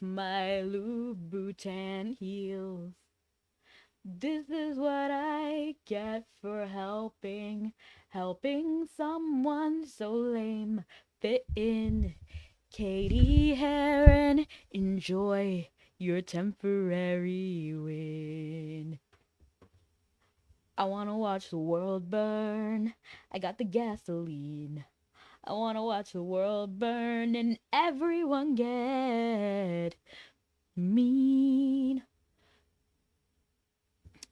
my Louboutin heels. This is what I get for helping someone so lame fit in. Katie Heron, enjoy your temporary win. I wanna watch the world burn. I got the gasoline. I wanna watch the world burn and everyone get mean.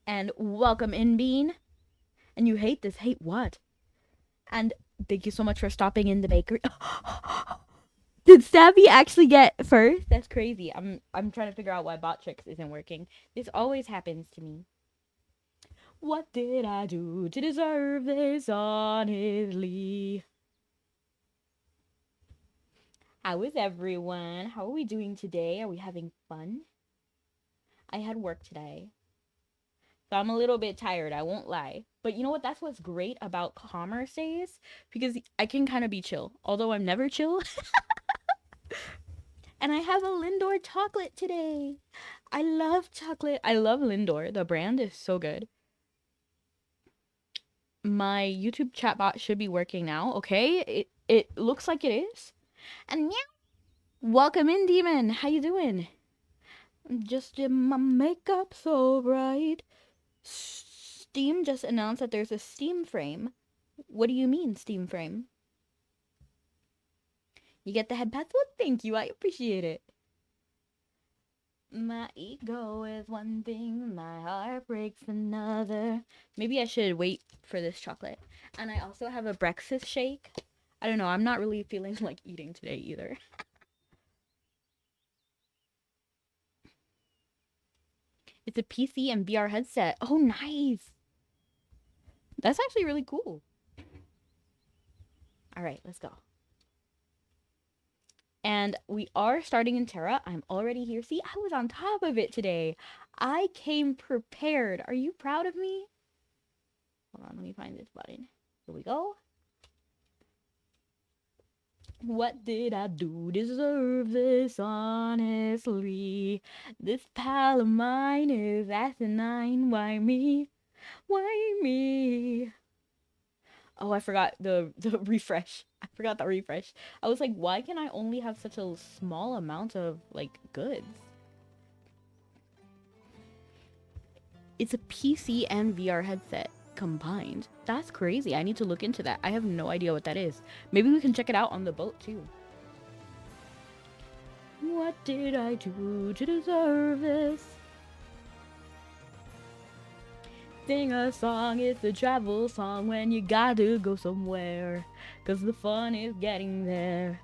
And welcome in, Bean. And you hate this. Hate what? And thank you so much for stopping in the bakery. Did Stabby actually get first? That's crazy. I'm trying to figure out why bot tricks isn't working. This always happens to me. What did I do to deserve this, honestly? How is everyone? How are we doing today? Are we having fun? I had work today. So I'm a little bit tired, I won't lie. But you know what? That's what's great about Commerce Days, because I can kind of be chill. Although I'm never chill. And I have a Lindor chocolate today. I love chocolate. I love Lindor. The brand is so good. My YouTube chatbot should be working now. Okay, it looks like it is. And meow. Welcome in, Demon. How you doing? Just in my makeup so bright. Steam just announced that there's a Steam frame. What do you mean, Steam frame? You get the head pads? Well, thank you. I appreciate it. My ego is one thing, my heart breaks another. Maybe I should wait for this chocolate. And I also have a breakfast shake. I don't know, I'm not really feeling like eating today either. It's a PC and VR headset. Oh, nice. That's actually really cool. All right, let's go. And we are starting in Terra. I'm already here. See, I was on top of it today. I came prepared. Are you proud of me? Hold on, let me find this button. Here we go. What did I do to deserve this, honestly? This pal of mine is asinine. Why me? Why me? Oh, I forgot the refresh. I forgot the refresh. I was like, why can I only have such a small amount of, like, goods? It's a PC and VR headset combined. That's crazy. I need to look into that. I have no idea what that is. Maybe we can check it out on the boat, too. What did I do to deserve this? Sing a song, it's a travel song when you gotta go somewhere, 'cause the fun is getting there.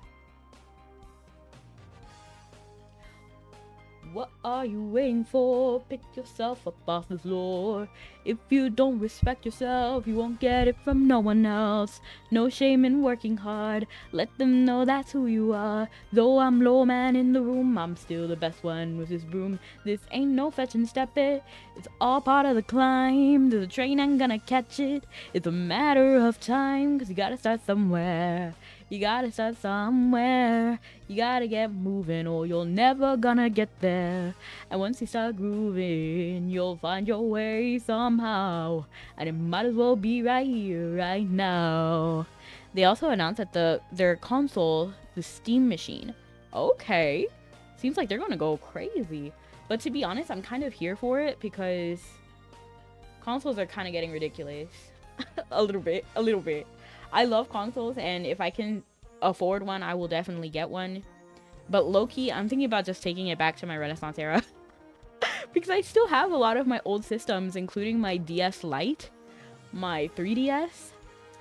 What are you waiting for? Pick yourself up off the floor. If you don't respect yourself, you won't get it from no one else. No shame in working hard. Let them know that's who you are. Though I'm low man in the room, I'm still the best one with this broom. This ain't no fetch and step it. It's all part of the climb. There's a train, I'm gonna catch it. It's a matter of time, 'cause you gotta start somewhere. You gotta start somewhere. You gotta get moving or you're never gonna get there. And once you start grooving, you'll find your way somehow. And it might as well be right here, right now. They also announced that their console, the Steam Machine. Okay. Seems like they're gonna go crazy. But to be honest, I'm kind of here for it because consoles are kind of getting ridiculous. A little bit. I love consoles, and if I can afford one, I will definitely get one. But low-key, I'm thinking about just taking it back to my Renaissance era. Because I still have a lot of my old systems, including my DS Lite, my 3DS.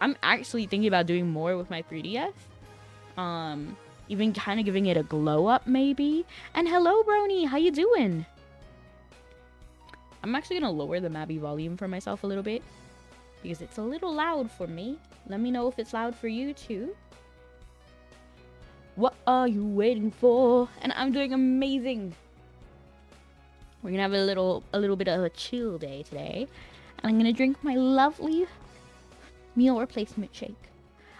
I'm actually thinking about doing more with my 3DS. Even kind of giving it a glow up, maybe. And hello, Brony, how you doing? I'm actually gonna lower the Mabi volume for myself a little bit, because it's a little loud for me. Let me know if it's loud for you too. What are you waiting for? And I'm doing amazing. We're gonna have a little bit of a chill day today. And I'm gonna drink my lovely meal replacement shake.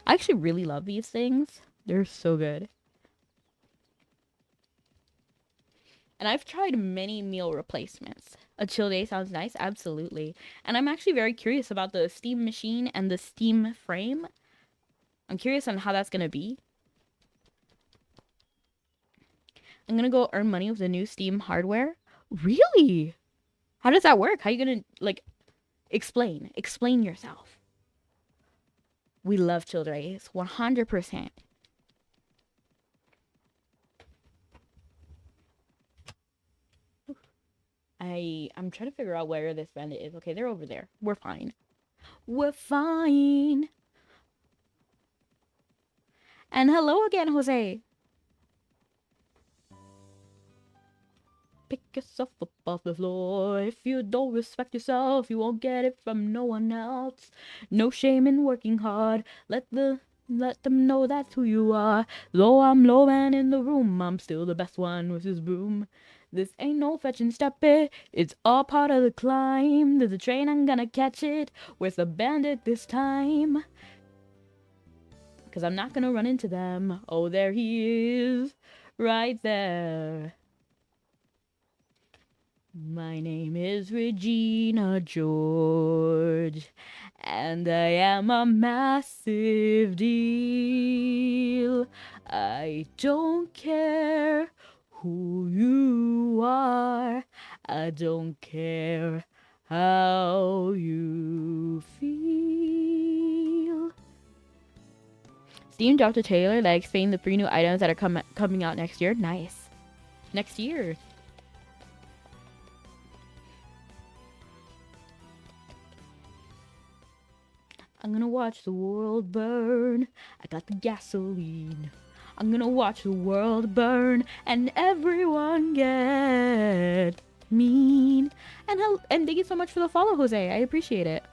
I actually really love these things. They're so good. And I've tried many meal replacements. A chill day sounds nice, absolutely. And I'm actually very curious about the steam machine and the steam frame. I'm curious on how that's gonna be. I'm gonna go earn money with the new Steam hardware. Really? How does that work? How are you gonna, like, explain? Explain yourself. We love chill days, 100%. I'm trying to figure out where this bandit is. Okay, they're over there. We're fine. We're fine. And hello again, Jose. Pick yourself up off the floor. If you don't respect yourself, you won't get it from no one else. No shame in working hard. Let them know that's who you are. Though I'm low man in the room, I'm still the best one with his broom. This ain't no fetch and step it. It's all part of the climb. There's a train, I'm gonna catch it. Where's the bandit this time? Cause I'm not gonna run into them. Oh, there he is. Right there. My name is Regina George, and I am a massive deal. I don't care who you are. I don't care how you feel. Steam dropped a trailer that explained the 3 new items that are coming out next year. Nice. Next year. I'm gonna watch the world burn. I got the gasoline. I'm gonna watch the world burn and everyone get mean. And thank you so much for the follow, Jose. I appreciate it.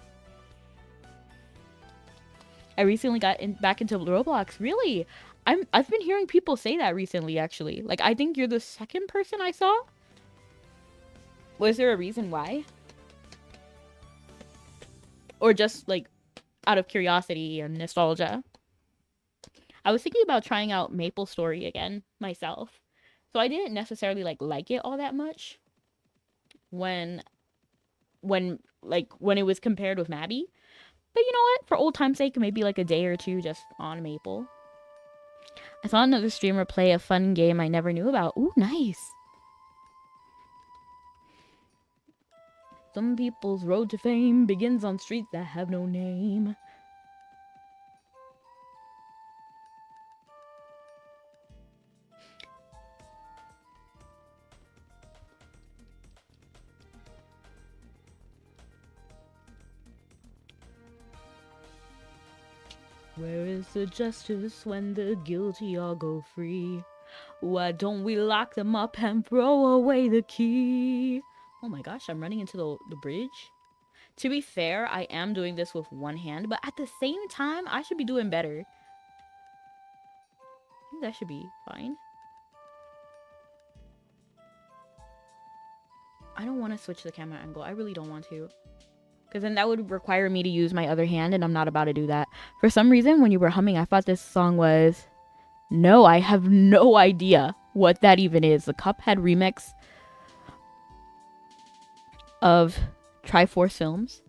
I recently got back into Roblox. Really? I've been hearing people say that recently, actually. Like, I think you're the second person I saw. Was there a reason why? Or just, like, out of curiosity and nostalgia? I was thinking about trying out MapleStory again myself. So I didn't necessarily like it all that much when it was compared with Mabi. But you know what? For old time's sake, maybe like a day or two just on Maple. I saw another streamer play a fun game I never knew about. Ooh, nice. Some people's road to fame begins on streets that have no name. Where is the justice when the guilty all go free? Why don't we lock them up and throw away the key? Oh my gosh, I'm running into the bridge. To be fair, I am doing this with one hand, but at the same time, I should be doing better. I think that should be fine. I don't want to switch the camera angle. I really don't want to. Because then that would require me to use my other hand, and I'm not about to do that. For some reason, when you were humming, I thought this song was... No, I have no idea what that even is. The Cuphead remix of Triforce Films.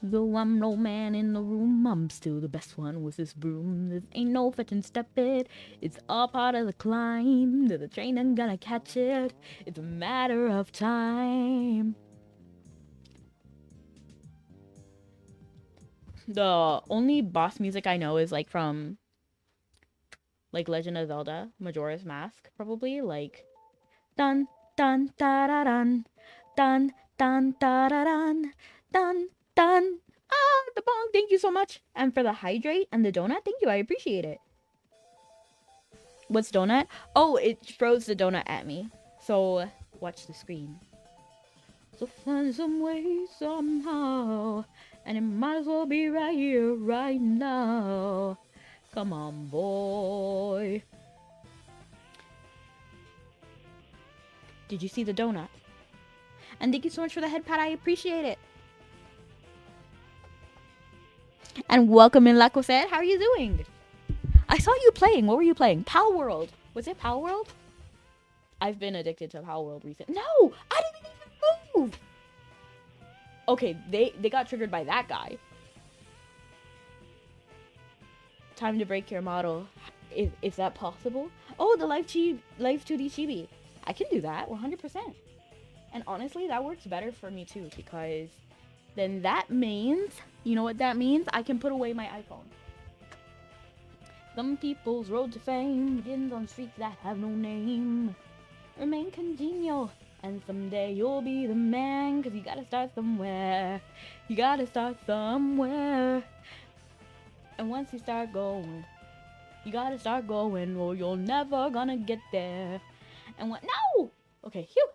Though I'm no man in the room, I'm still the best one with this broom. This ain't no fetch and step it. It's all part of the climb. To the train, I'm gonna catch it. It's a matter of time. The only boss music I know is like from like Legend of Zelda, Majora's Mask, probably. Like dun dun da da dun dun dun da da dun dun dun. Ah, the bong, thank you so much. And for the hydrate and the donut, thank you, I appreciate it. What's donut? Oh, it throws the donut at me. So watch the screen. So find some way somehow, and it might as well be right here, right now. Come on, boy. Did you see the donut? And thank you so much for the head pat. I appreciate it. And welcome in, Laco said. How are you doing? I saw you playing. What were you playing? Pal World. Was it Pal World? I've been addicted to Power World recently. No! I didn't even move! Okay, they got triggered by that guy. Time to break your model. Is that possible? Oh, the Life 2D Chibi. I can do that 100%. And honestly, that works better for me too, because then that means, you know what that means? I can put away my iPhone. Some people's road to fame begins on streets that have no name. Remain congenial, and someday you'll be the man, cause you gotta start somewhere. You gotta start somewhere. And once you start going, you gotta start going, or you're never gonna get there. And what? No! Okay, phew!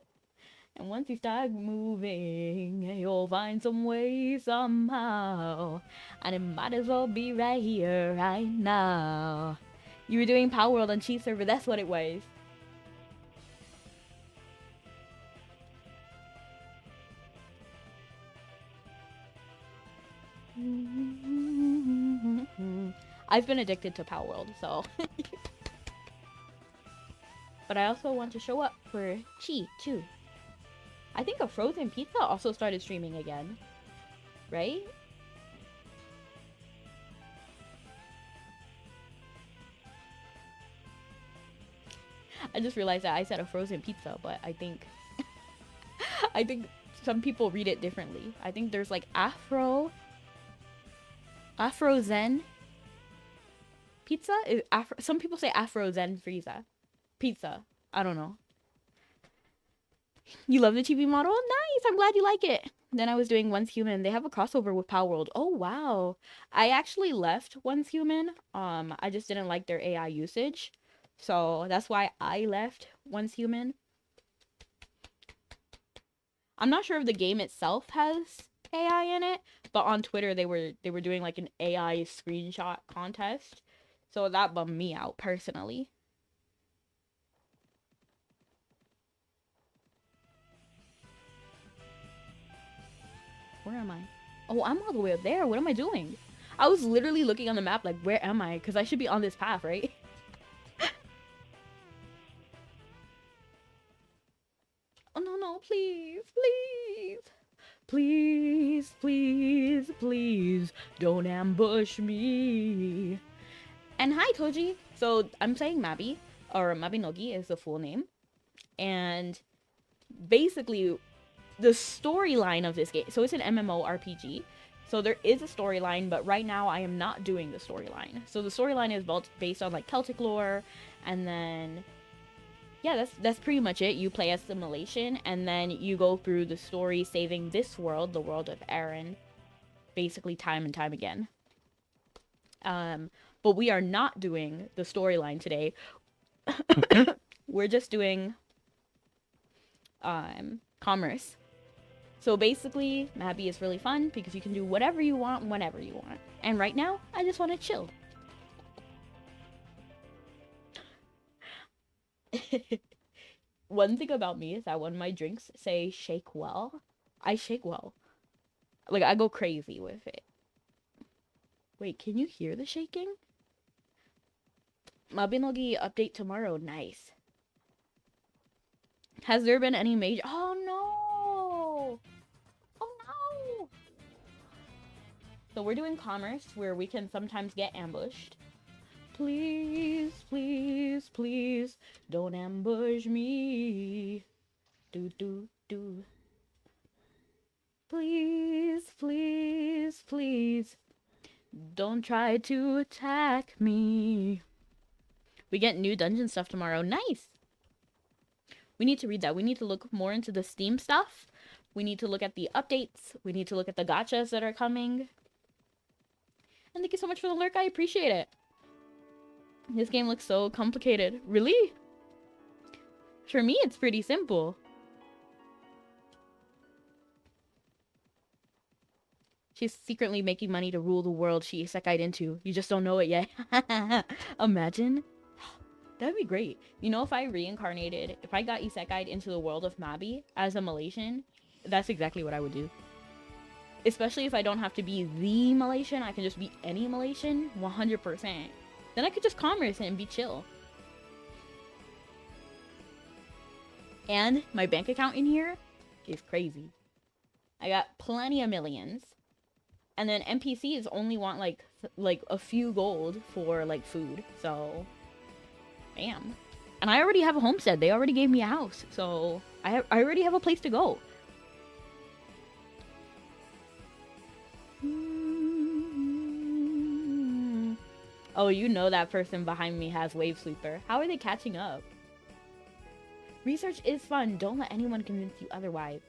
And once you start moving, you'll find some way somehow. And it might as well be right here, right now. You were doing Power World on Cheat Server, that's what it was. I've been addicted to Power World, so. But I also want to show up for Chi, too. I think a Frozen Pizza also started streaming again. Right? I just realized that I said a Frozen Pizza, but I think... I think some people read it differently. I think there's like Afro Zen Pizza? Some people say Afro Zen Frieza. Pizza. I don't know. You love the TV model? Nice! I'm glad you like it. Then I was doing Once Human. They have a crossover with Power World. Oh, wow. I actually left Once Human. I just didn't like their AI usage. So that's why I left Once Human. I'm not sure if the game itself has AI in it, but on Twitter they were doing like an AI screenshot contest. So that bummed me out personally. Where am I? Oh, I'm all the way up there. What am I doing? I was literally looking on the map like, where am I? Because I should be on this path, right? Oh, no, please, please. Please, please, please, don't ambush me. And hi, Toji. So, I'm saying Mabi, or Mabinogi is the full name. And basically, the storyline of this game, so it's an MMORPG, so there is a storyline, but right now I am not doing the storyline. So the storyline is based on like Celtic lore, and then yeah, that's pretty much it. You play as Simulation, and then you go through the story saving this world, the world of Aaron, basically time and time again. But we are not doing the storyline today. We're just doing commerce. So basically, Mabi is really fun because you can do whatever you want, whenever you want. And right now, I just want to chill. One thing about me is that when my drinks say shake well, I shake well. Like, I go crazy with it. Wait, can you hear the shaking? Mabinogi update tomorrow. Nice. Has there been any major... Oh, no! Oh, no! So we're doing commerce where we can sometimes get ambushed. Please, please, please, don't ambush me. Do. Please, please, please, don't try to attack me. We get new dungeon stuff tomorrow. Nice! We need to read that. We need to look more into the Steam stuff. We need to look at the updates. We need to look at the gachas that are coming. And thank you so much for the lurk. I appreciate it. This game looks so complicated. Really? For me, it's pretty simple. She's secretly making money to rule the world she isekai'd into. You just don't know it yet. Imagine. That'd be great. You know, if I reincarnated, if I got isekai'd into the world of Mabi as a Malaysian, that's exactly what I would do. Especially if I don't have to be the Malaysian, I can just be any Malaysian, 100%. Then I could just commerce it and be chill. And my bank account in here is crazy. I got plenty of millions. And then NPCs only want like a few gold for like food. So, bam. And I already have a homestead. They already gave me a house. So, I already have a place to go. Oh, you know that person behind me has Wave Sweeper. How are they catching up? Research is fun. Don't let anyone convince you otherwise.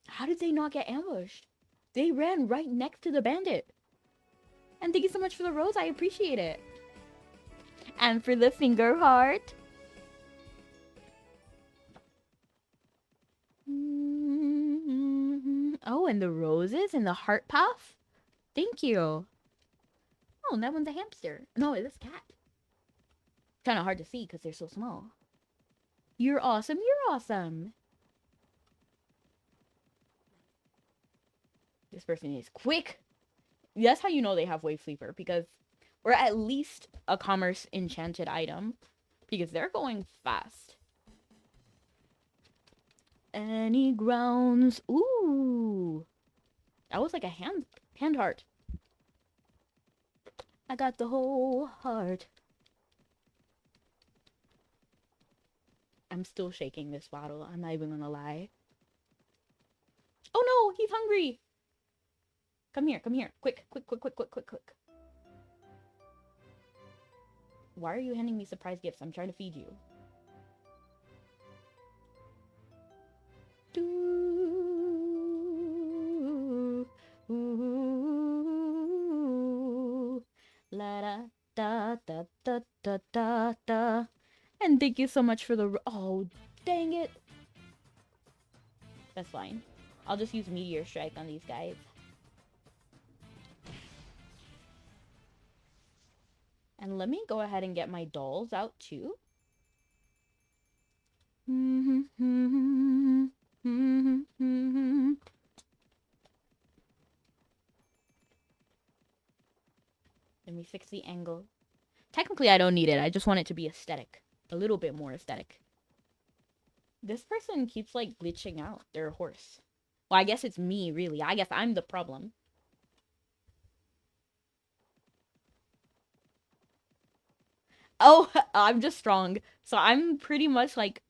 How did they not get ambushed? They ran right next to the bandit. And thank you so much for the rose. I appreciate it. And for the finger heart. Oh, and the roses and the heart puff. Thank you. Oh, and that one's a hamster. No, it's a cat. Kind of hard to see because they're so small. You're awesome. You're awesome. This person is quick. That's how you know they have Wave Sleeper, because or at least a commerce enchanted item, because they're going fast. Any grounds? Ooh, that was like a hand heart. I got the whole heart. I'm still shaking this bottle. I'm not even gonna lie. Oh no, he's hungry. Come here, come here. Quick, quick, quick, quick, quick, quick, quick. Why are you handing me surprise gifts? I'm trying to feed you. La da da da da da da da. And thank you so much for the. Oh, dang it. That's fine. I'll just use Meteor Strike on these guys. And let me go ahead and get my dolls out too. Let me fix the angle. Technically, I don't need it. I just want it to be aesthetic. A little bit more aesthetic. This person keeps, like, glitching out their horse. Well, I guess it's me, really. I guess I'm the problem. Oh, I'm just strong. So I'm pretty much, like,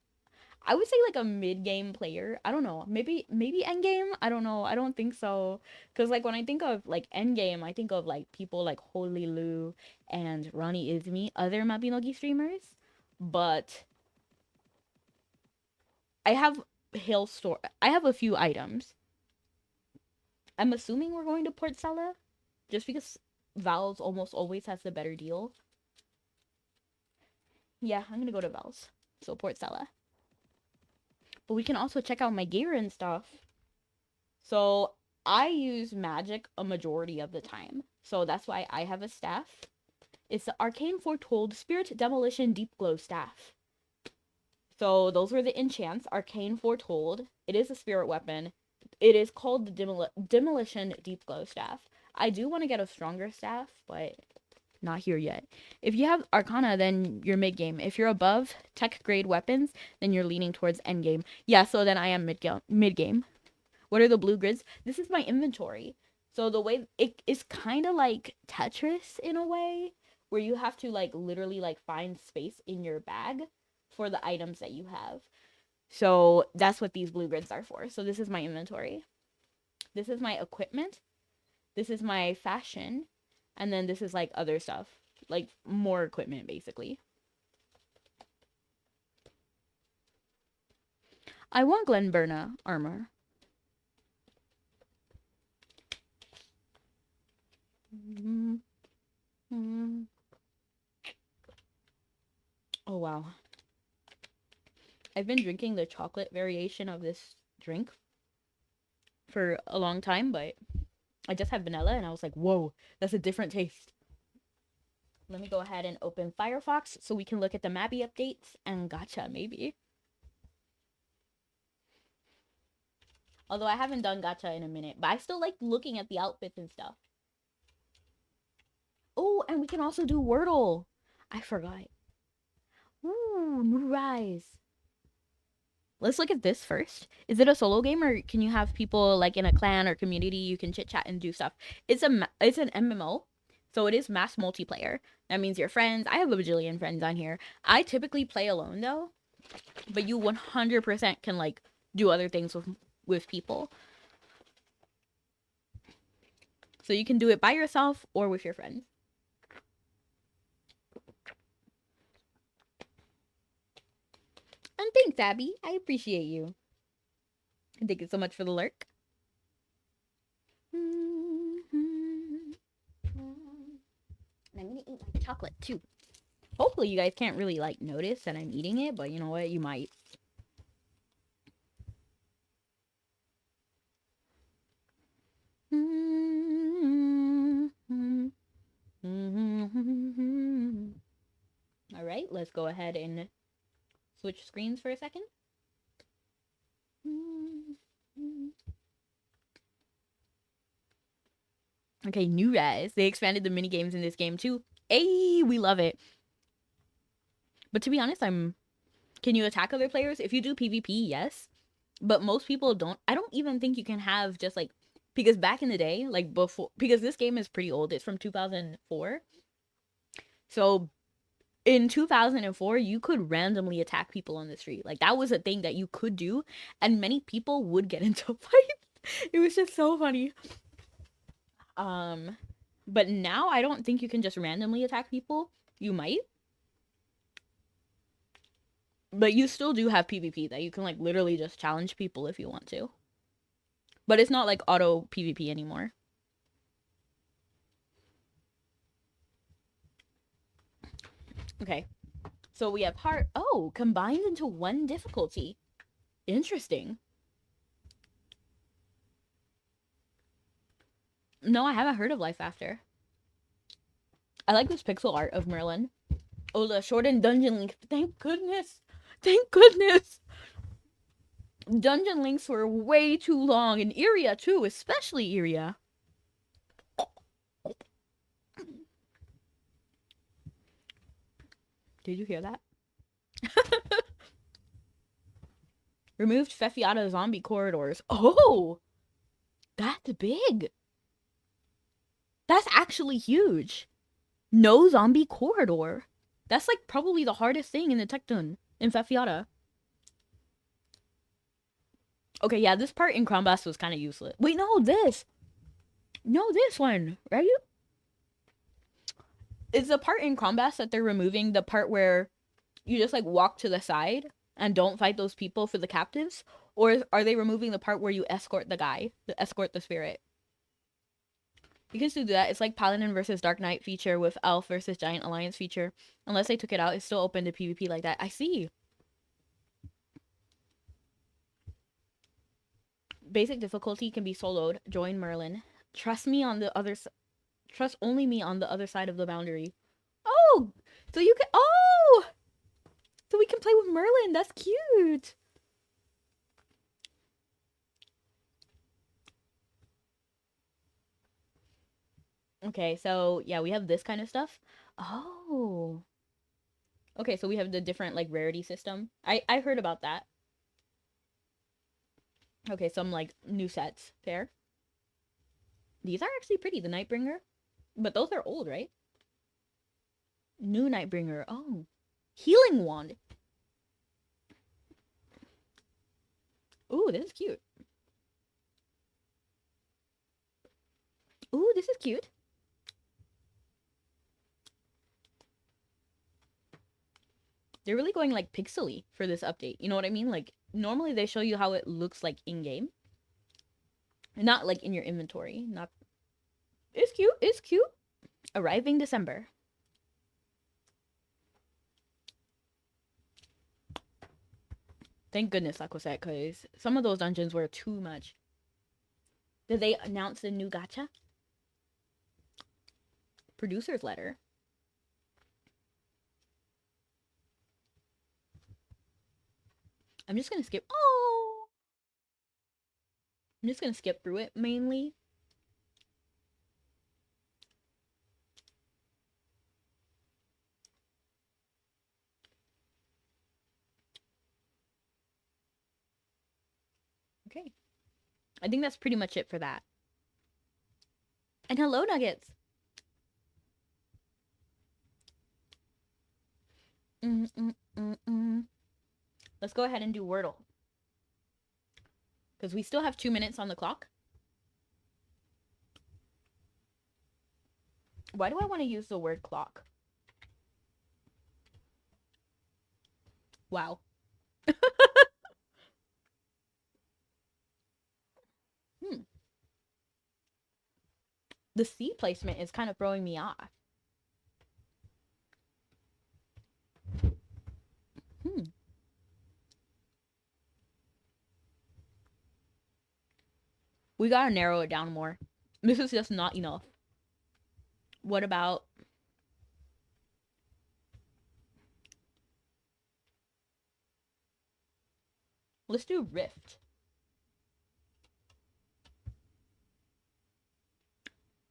I would say, like, a mid-game player. I don't know. Maybe end-game? I don't know. I don't think so. Because, like, when I think of, like, end-game, I think of, like, people like Holy Lou and Ronnie Izumi, other Mabinogi streamers. But I have I have a few items. I'm assuming we're going to Port Sella, just because Val's almost always has the better deal. Yeah, I'm gonna go to Val's. So Port Sella. But we can also check out my gear and stuff. So I use magic a majority of the time. So that's why I have a staff. It's the Arcane Foretold Spirit Demolition Deep Glow Staff. So those were the enchants. Arcane Foretold. It is a spirit weapon. It is called the Demolition Deep Glow Staff. I do want to get a stronger staff, but not here yet. If you have Arcana, then you're mid-game. If you're above tech grade weapons, then you're leaning towards end-game. Yeah, so then I am mid-game. What are the blue grids? This is my inventory. So the way it is kind of like Tetris in a way, where you have to like literally like find space in your bag for the items that you have. So that's what these blue grids are for. So this is my inventory. This is my equipment. This is my fashion. And then this is like other stuff. Like more equipment basically. I want Glenburna armor. Oh wow. I've been drinking the chocolate variation of this drink for a long time, but I just had vanilla and I was like, whoa, that's a different taste. Let me go ahead and open Firefox so we can look at the Mabi updates and gacha maybe. Although I haven't done gacha in a minute, but I still like looking at the outfits and stuff. Oh, and we can also do Wordle. I forgot. Ooh. Ooh, new rise. Let's look at this first. Is it a solo game, or can you have people like in a clan or community you can chit chat and do stuff? It's an MMO, so it is mass multiplayer. That means your friends. I have a bajillion friends on here. I typically play alone though, but you 100% can like do other things with people. So you can do it by yourself or with your friends. And thanks, Abby. I appreciate you. Thank you so much for the lurk. And I'm gonna eat my chocolate too. Hopefully you guys can't really like notice that I'm eating it, but you know what? You might. All right, let's go ahead and switch screens for a second. Okay, new rise. They expanded the mini games in this game too. Hey, we love it. But to be honest, can you attack other players? If you do PvP, yes. But most people don't. I don't even think you can have just like, because back in the day, like before, because this game is pretty old. It's from 2004. So in 2004, you could randomly attack people on the street. Like that was a thing that you could do, and many people would get into fights. It was just so funny. But now I don't think you can just randomly attack people. You might. But you still do have PvP that you can like literally just challenge people if you want to. But it's not like auto PvP anymore. Okay. So we have hard. Oh, combined into one difficulty. Interesting. No, I haven't heard of Life After. I like this pixel art of Merlin. Oh, the shortened dungeon length. Thank goodness. Thank goodness. Dungeon links were way too long. In Iria, too. Especially Iria. Did you hear that? Removed Fefiata zombie corridors. Oh! That's big. That's actually huge. No zombie corridor. That's like probably the hardest thing in the Tecton in Fefiata. Okay, yeah, this part in Crown Blast was kind of useless. Wait, no, this. No, this one, right? It's the part in Crown Blast that they're removing, the part where you just like walk to the side and don't fight those people for the captives? Or are they removing the part where you escort the guy, escort the spirit? You can still do that. It's like Paladin versus Dark Knight feature with Elf versus Giant Alliance feature. Unless they took it out, it's still open to PvP like that. I see. Basic difficulty can be soloed. Join Merlin. Trust me on the other Trust only me on the other side of the boundary. Oh! So you can... Oh! So we can play with Merlin. That's cute. Okay, so yeah, we have this kind of stuff. Oh. Okay, so we have the different like rarity system. I heard about that. Okay, some like new sets. Fair. These are actually pretty. The Nightbringer. But those are old, right? New Nightbringer. Oh. Healing Wand. Ooh, this is cute. Ooh, this is cute. They're really going like pixely for this update. You know what I mean? Like normally they show you how it looks like in game. Not like in your inventory. Not. It's cute. It's cute. Arriving December. Thank goodness, like I said, because some of those dungeons were too much. Did they announce the new gacha? Producer's letter. I'm just gonna skip. Oh! I'm just gonna skip through it mainly. Okay. I think that's pretty much it for that. And hello, Nuggets. Let's go ahead and do Wordle. Because we still have 2 minutes on the clock. Why do I want to use the word clock? Wow. The C placement is kind of throwing me off. We gotta narrow it down more. This is just not enough. What about... Let's do Rift.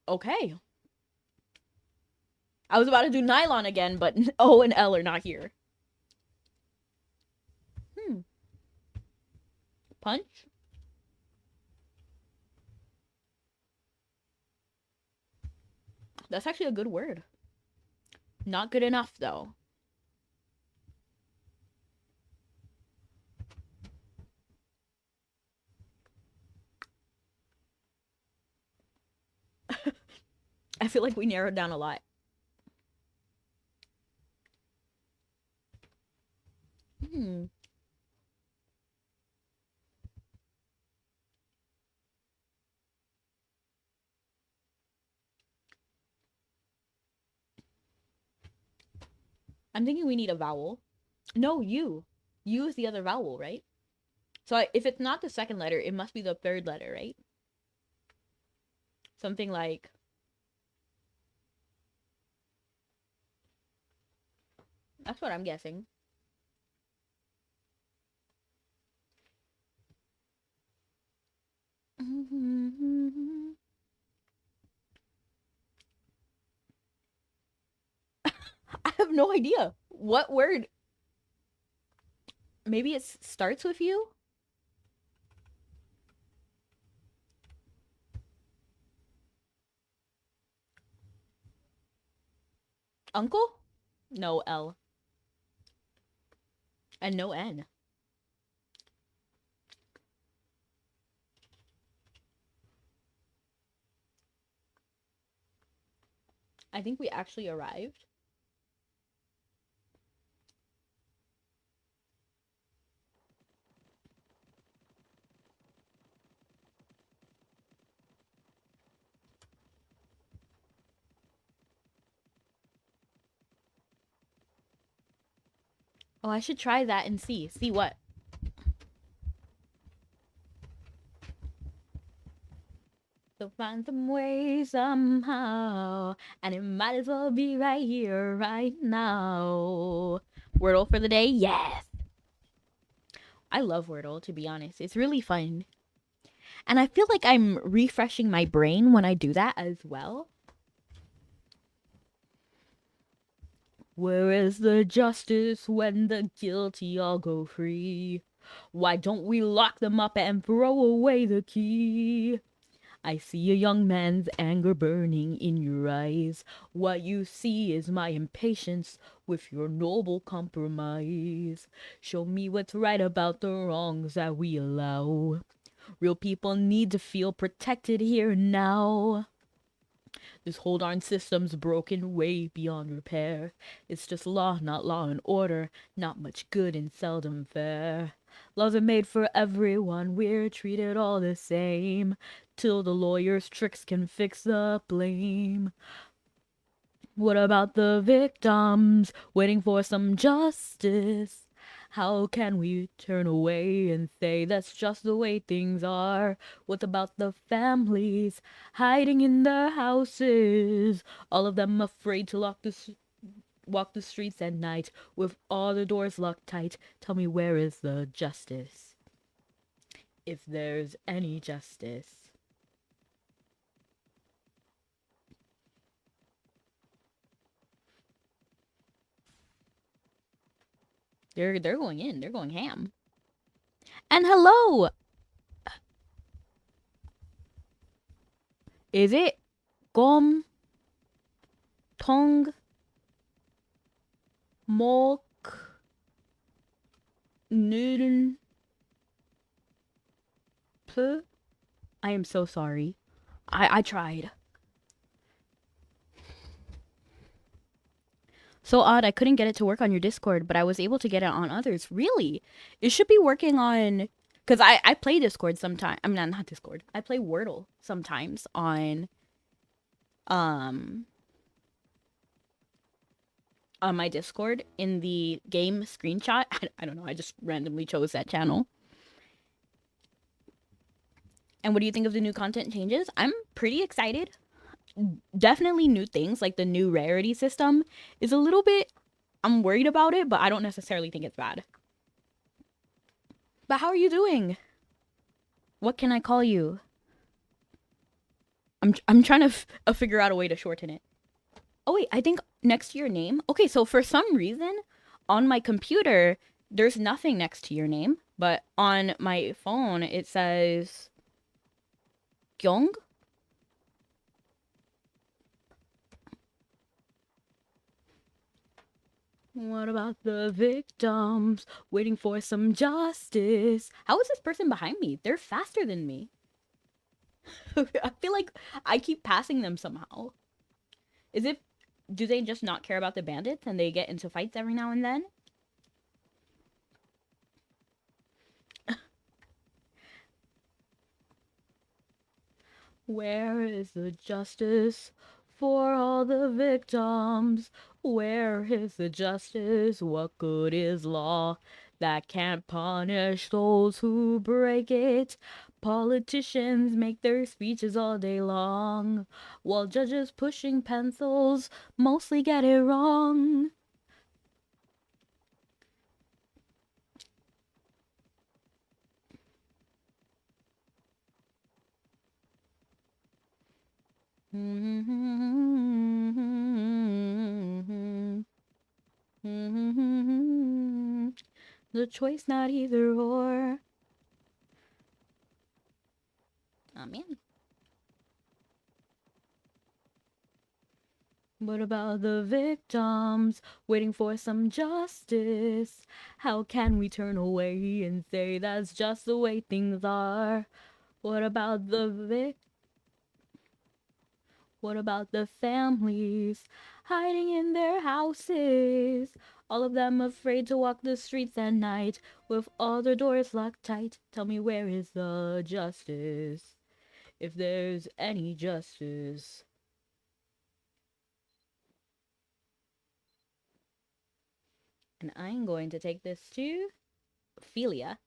Okay. I was about to do Nylon again, but O and L are not here. Punch? That's actually a good word. Not good enough, though. I feel like we narrowed down a lot. I'm thinking we need a vowel. No, U. U is the other vowel, right? So if it's not the second letter, it must be the third letter, right? Something like... That's what I'm guessing. I have no idea. What word? Maybe it starts with U? Uncle? No L. And no N. I think we actually arrived. Oh, I should try that and see. See what? So find some way somehow, and it might as well be right here, right now. Wordle for the day? Yes! I love Wordle, to be honest. It's really fun. And I feel like I'm refreshing my brain when I do that as well. Where is the justice when the guilty all go free? Why don't we lock them up and throw away the key? I see a young man's anger burning in your eyes. What you see is my impatience with your noble compromise. Show me what's right about the wrongs that we allow. Real people need to feel protected here and now. This whole darn system's broken way beyond repair. It's just law, not law and order, not much good and seldom fair. Laws are made for everyone, we're treated all the same, till the lawyer's tricks can fix the blame. What about the victims waiting for some justice? How can we turn away and say that's just the way things are? What about the families hiding in their houses? All of them afraid to walk the streets at night with all the doors locked tight. Tell me, where is the justice? If there's any justice. They're going in. They're going ham. And hello! Is it gom tong mok noodle pu? I am so sorry. I tried. So odd, I couldn't get it to work on your Discord, but I was able to get it on others. Really? It should be working on... Because I play Discord sometimes. I'm not Discord. I play Wordle sometimes um on my Discord in the game screenshot. I don't know. I just randomly chose that channel. And what do you think of the new content changes? I'm pretty excited. Definitely new things, like the new rarity system is a little bit... I'm worried about it, but I don't necessarily think it's bad. But how are you doing? What can I call you? I'm trying to figure out a way to shorten it. Oh wait, I think next to your name. Okay, so for some reason on my computer there's nothing next to your name, but on my phone it says Gyong. What about the victims waiting for some justice? How is this person behind me? They're faster than me. I feel like I keep passing them somehow. Is it... Do they just not care about the bandits and they get into fights every now and then? Where is the justice for all the victims? Where is the justice? What good is law that can't punish those who break it? Politicians make their speeches all day long, while judges pushing pencils mostly get it wrong. The choice not either or. Oh man. What about the victims waiting for some justice? How can we turn away and say that's just the way things are? What about the What about the families hiding in their houses? All of them afraid to walk the streets at night with all their doors locked tight. Tell me, where is the justice? If there's any justice. And I'm going to take this to Philia.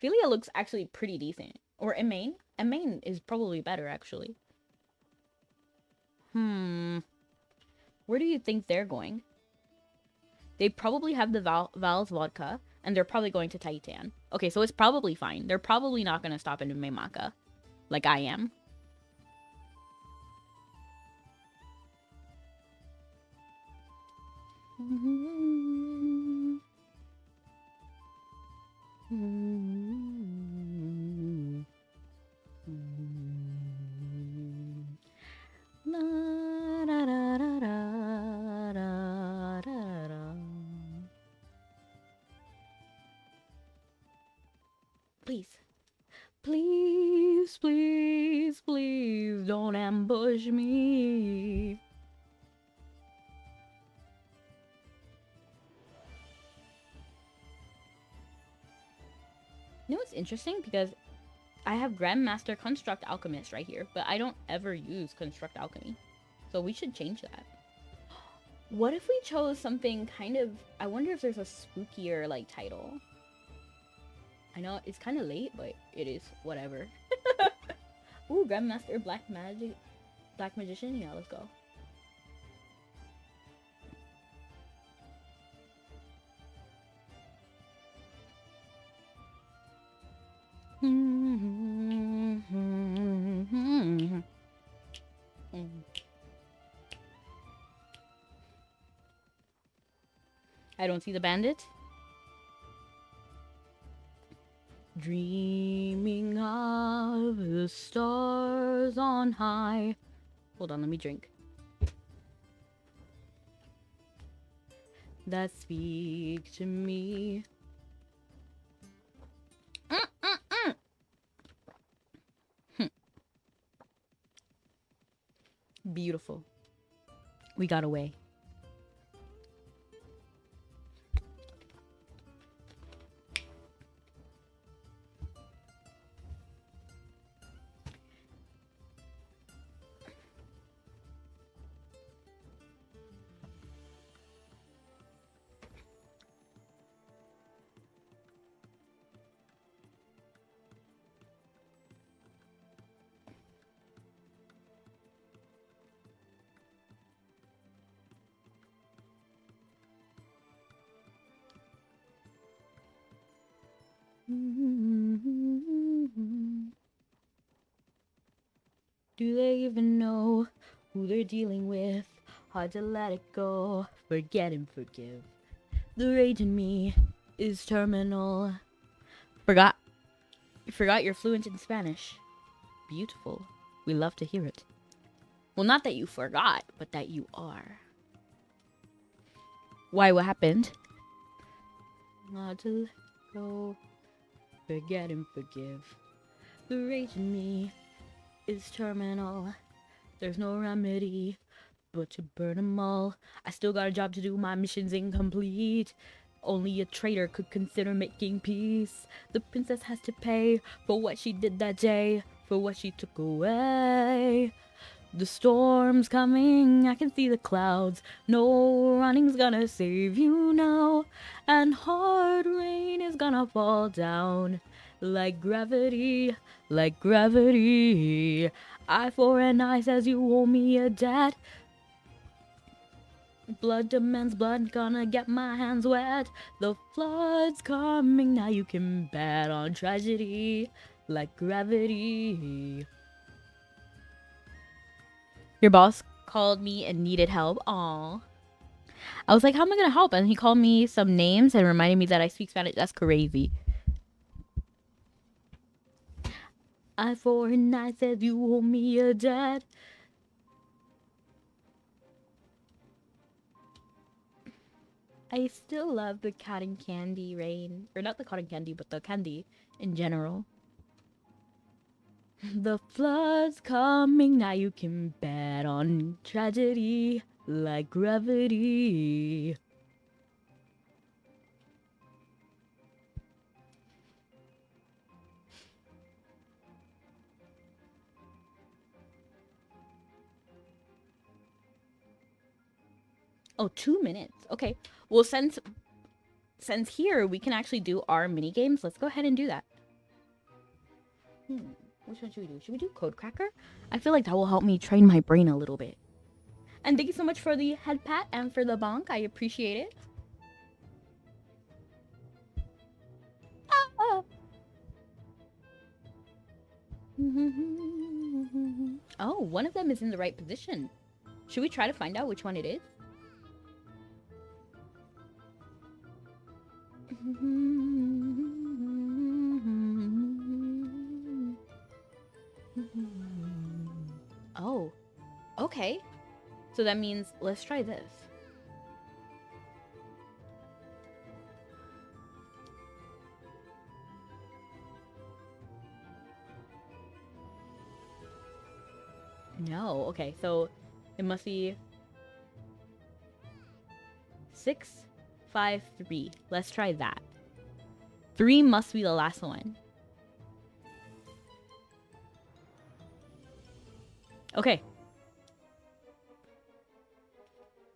Philia looks actually pretty decent. Or Emaine. Emaine is probably better, actually. Where do you think they're going? They probably have the Val's vodka, and they're probably going to Titan. Okay, so it's probably fine. They're probably not going to stop in Maimaka, like I am. Please. Please, please, please don't ambush me. You know what's interesting? Because I have Grandmaster Construct Alchemist right here, but I don't ever use Construct Alchemy. So we should change that. What if we chose something kind of... I wonder if there's a spookier, like, title. I know it's kind of late, but it is. Whatever. Ooh, Grandmaster Black Magician? Yeah, let's go. I don't see the bandit. Dreaming of the stars on on high. Hold on, let me drink. That speak to me. Beautiful. We got away. Do they even know who they're dealing with? Hard to let it go, forget and forgive. The rage in me is terminal. Forgot you're fluent in Spanish. Beautiful. We love to hear it. Well, not that you forgot, but that you are. Why, what happened? Hard to let go, forget and forgive. The rage in me is terminal. There's no remedy but to burn them all. I still got a job to do, my mission's incomplete. Only a traitor could consider making peace. The princess has to pay for what she did that day, for what she took away. The storm's coming, I can see the clouds. No running's gonna save you now. And hard rain is gonna fall down like gravity, like gravity. Eye for an eye says you owe me a debt. Blood demands blood, gonna get my hands wet. The flood's coming, now you can bet on tragedy like gravity. Your boss called me and needed help. Aw. I was like, how am I gonna help? And he called me some names and reminded me that I speak Spanish. That's crazy. Eye for an eye says you owe me a debt. I still love the cotton candy rain. Or not the cotton candy, but the candy in general. The flood's coming, now you can bet on tragedy like gravity. Oh, 2 minutes. Okay. Well, since here we can actually do our mini games, let's go ahead and do that. Which one should we do? Should we do Code Cracker? I feel like that will help me train my brain a little bit. And thank you so much for the head pat and for the bonk. I appreciate it. Oh, one of them is in the right position. Should we try to find out which one it is? Oh, okay. So that means let's try this. No, okay, so it must be 6, 5, 3. Let's try that. 3 must be the last one. Okay.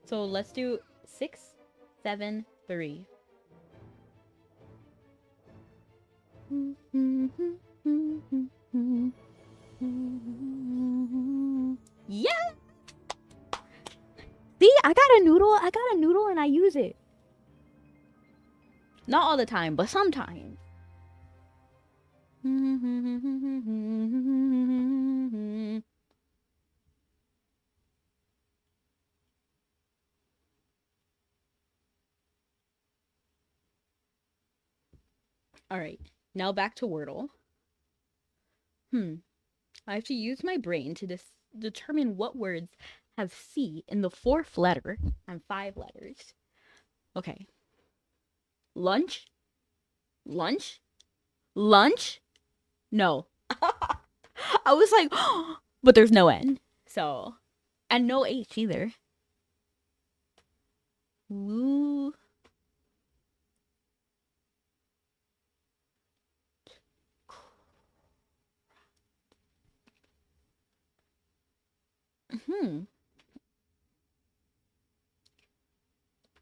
So let's do 6, 7, 3. Yeah! See, I got a noodle and I use it. Not all the time, but sometimes. All right, now back to Wordle. I have to use my brain to determine what words have C in the fourth letter and 5 letters. Okay. Lunch? Lunch? Lunch? No. I was like, but there's no N. So, and no H either. Ooh.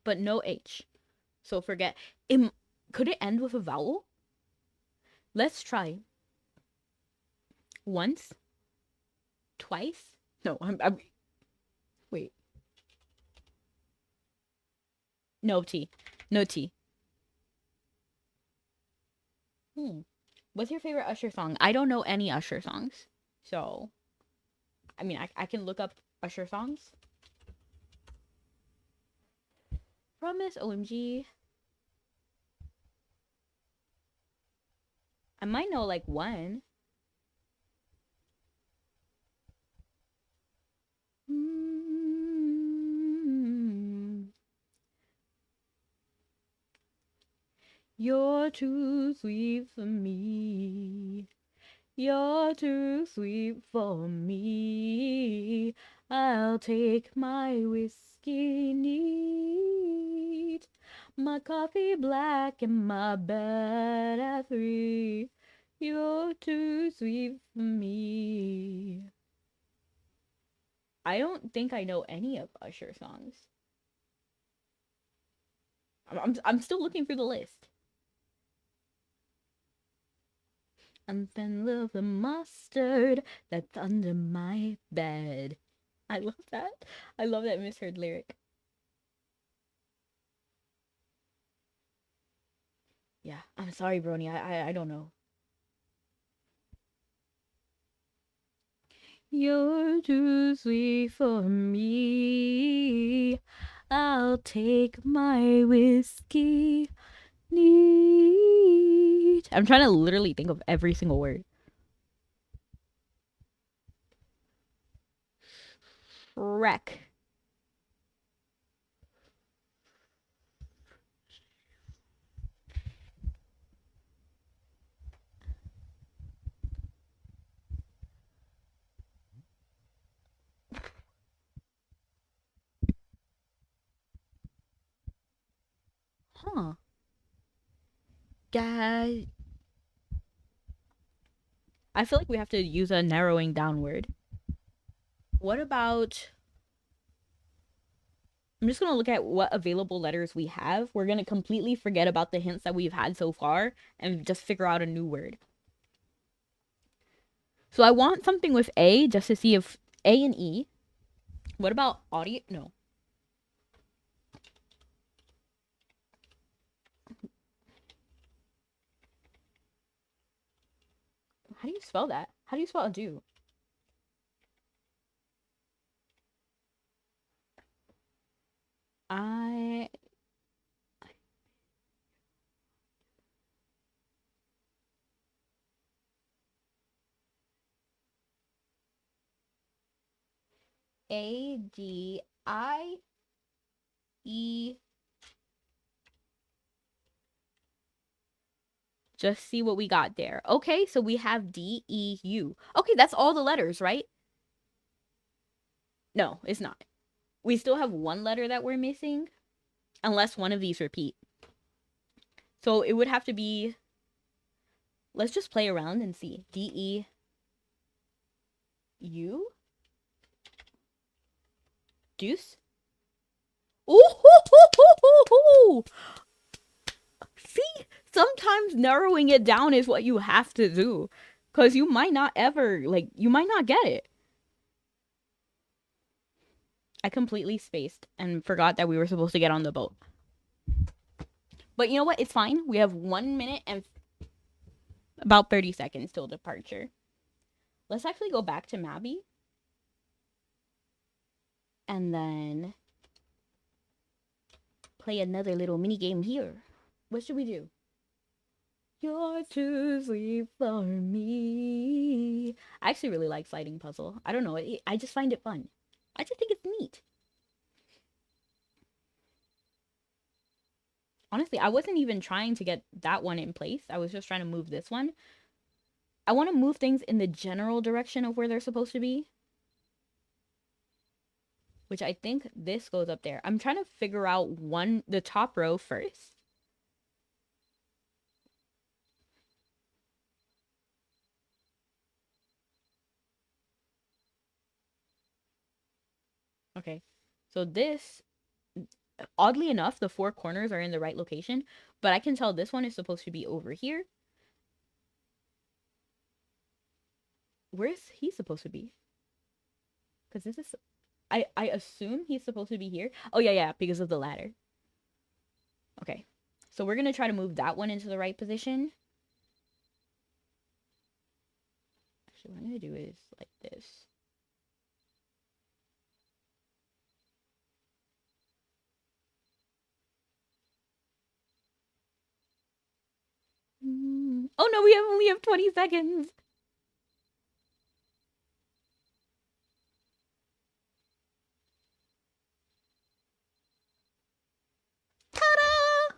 But no H. So forget. Could it end with a vowel? Let's try. Once? Twice? No, I'm wait. No T. No T. What's your favorite Usher song? I don't know any Usher songs. So, I mean, I can look up Usher songs. Promise, OMG. I might know like one. You're too sweet for me. You're too sweet for me. I'll take my whiskey neat, my coffee black, and my bed at 3. You're too sweet for me. I don't think I know any of Usher songs. I'm still looking through the list. I'm in love with mustard that's under my bed. I love that. I love that misheard lyric. Yeah, I'm sorry, Brony. I don't know. You're too sweet for me. I'll take my whiskey neat. I'm trying to literally think of every single word. Wreck. Huh. God. I feel like we have to use a narrowing down word. What about... I'm just going to look at what available letters we have. We're going to completely forget about the hints that we've had so far and just figure out a new word. So I want something with A just to see if A and E. What about audio? No. How do you spell that? How do you spell ado? I... A-D-I-E... Just see what we got there. Okay, so we have D-E-U. Okay, that's all the letters, right? No, it's not. We still have one letter that we're missing, unless one of these repeat. So it would have to be... Let's just play around and see. D-E-U? Deuce? Ooh! See? Sometimes narrowing it down is what you have to do. Because you might not ever, like, you might not get it. I completely spaced and forgot that we were supposed to get on the boat. But you know what? It's fine. We have 1 minute and about 30 seconds till departure. Let's actually go back to Mabi. And then play another little mini game here. What should we do? You're too sweet for me. I actually really like sliding puzzle. I don't know. I just find it fun. I just think it's neat. Honestly, I wasn't even trying to get that one in place. I was just trying to move this one. I want to move things in the general direction of where they're supposed to be. Which I think this goes up there. I'm trying to figure out the top row first. Okay. So this, oddly enough, the 4 corners are in the right location, but I can tell this one is supposed to be over here. Where's he supposed to be? Because this is, I assume he's supposed to be here. Oh, yeah, because of the ladder. Okay. So we're going to try to move that one into the right position. Actually, what I'm going to do is like this. Oh no, we only have 20 seconds. Ta-da!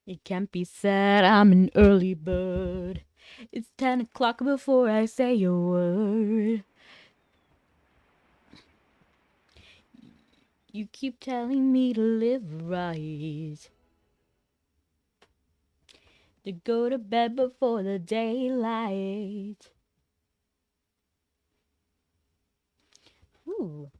It can't be said I'm an early bird. It's 10 o'clock before I say a word. You keep telling me to live right, to go to bed before the daylight. Ooh,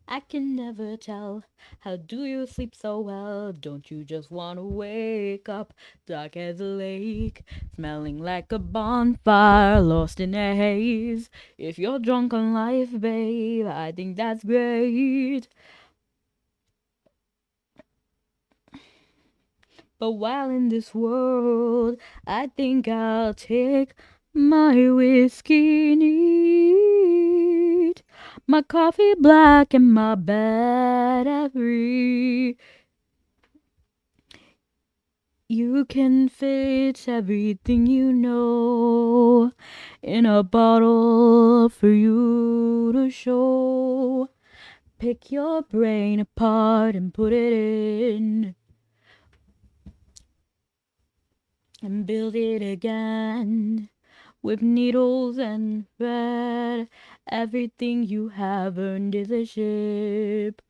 I can never tell. How do you sleep so well? Don't you just want to wake up dark as a lake, smelling like a bonfire, lost in a haze? If you're drunk on life, babe, I think that's great. But while in this world, I think I'll take my whiskey neat, my coffee black, and my bed every. You can fit everything you know in a bottle for you to show. Pick your brain apart and put it in, and build it again with needles and thread. Everything you have earned is a ship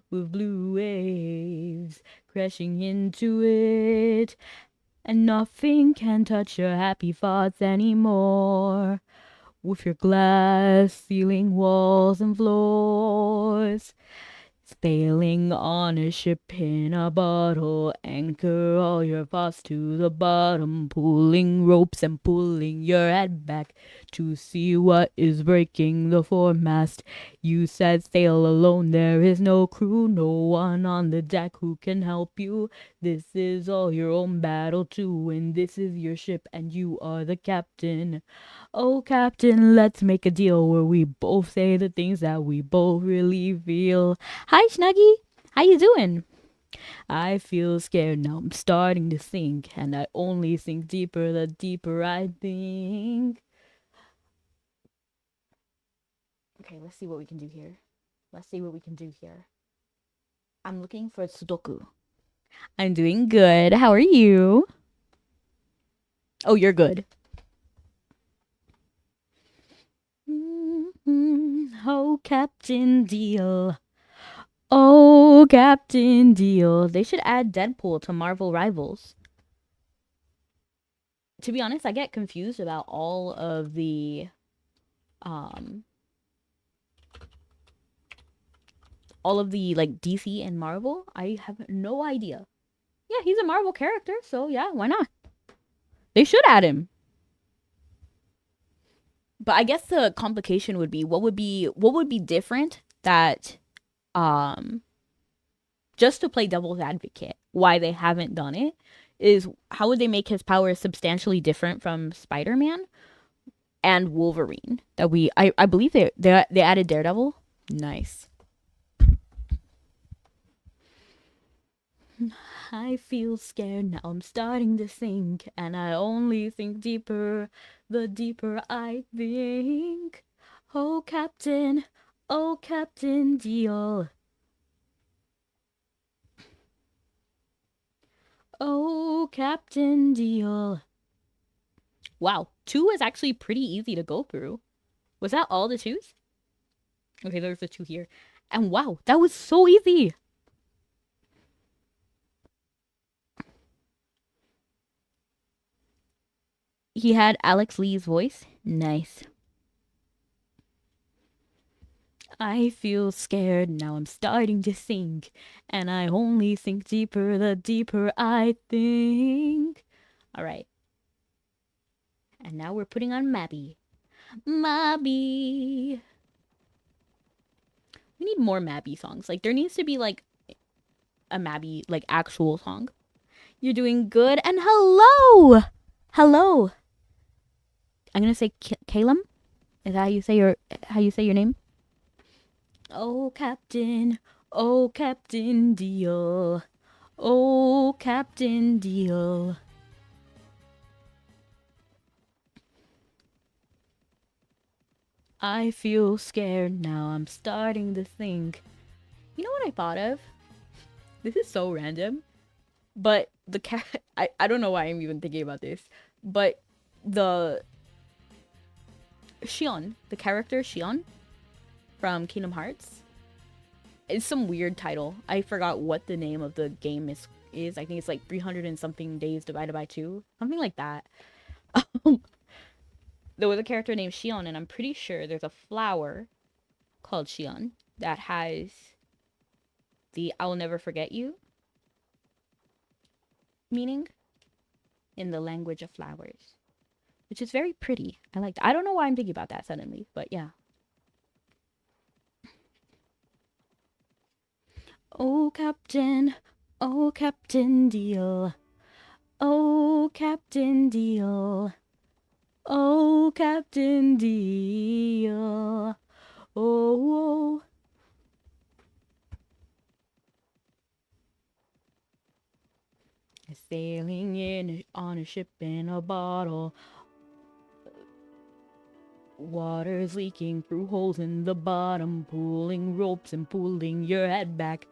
with blue waves crashing into it, and nothing can touch your happy thoughts anymore. With your glass ceiling, walls, and floors, sailing on a ship in a bottle, anchor all your thoughts to the bottom, pulling ropes and pulling your head back to see what is breaking the foremast. You said sail alone, there is no crew, no one on the deck who can help you. This is all your own battle to win. This is your ship and you are the captain. Oh, Captain, let's make a deal where we both say the things that we both really feel. Hi, Snuggy. How you doing? I feel scared now. I'm starting to sink, and I only sink deeper the deeper I think. Okay, let's see what we can do here. I'm looking for Sudoku. I'm doing good. How are you? Oh, you're good. Oh, Captain Deal. Oh, Captain Deal. They should add Deadpool to Marvel Rivals. To be honest, I get confused about all of the like DC and Marvel. I have no idea. Yeah, he's a Marvel character, so yeah, why not? They should add him. But I guess the complication would be what would be different that just to play devil's advocate, why they haven't done it is how would they make his powers substantially different from Spider-Man and Wolverine? That I believe they added Daredevil. Nice. I feel scared now, I'm starting to sink, and I only think deeper, the deeper I think. Oh, Captain Deal. Oh, Captain Deal. Wow, 2 is actually pretty easy to go through. Was that all the 2s? Okay, there's the 2 here. And wow, that was so easy! He had Alex Lee's voice. Nice. I feel scared, now I'm starting to sink, and I only think deeper the deeper I think. Alright. And now we're putting on Mabi. Mabi! We need more Mabi songs. Like, there needs to be, like, a Mabi, like, actual song. You're doing good, and hello! Hello! I'm gonna say Calum? Is that how you say your name? Oh, Captain Deal. Oh, Captain Deal. I feel scared now, I'm starting to think. You know what I thought of? This is so random, but I don't know why I'm even thinking about this, but the Xion, the character Xion from Kingdom Hearts, it's some weird title. I forgot what the name of the game is. I think it's like 300 and something days divided by 2. Something like that. There was a character named Xion, and I'm pretty sure there's a flower called Xion that has the "I will never forget you" meaning in the language of flowers, which is very pretty. I like that. I don't know why I'm thinking about that suddenly, but yeah. Oh, Captain Deal. Oh, Captain Deal. Oh, Captain Deal. Oh, oh. Sailing on a ship in a bottle. Water's leaking through holes in the bottom, pulling ropes and pulling your head back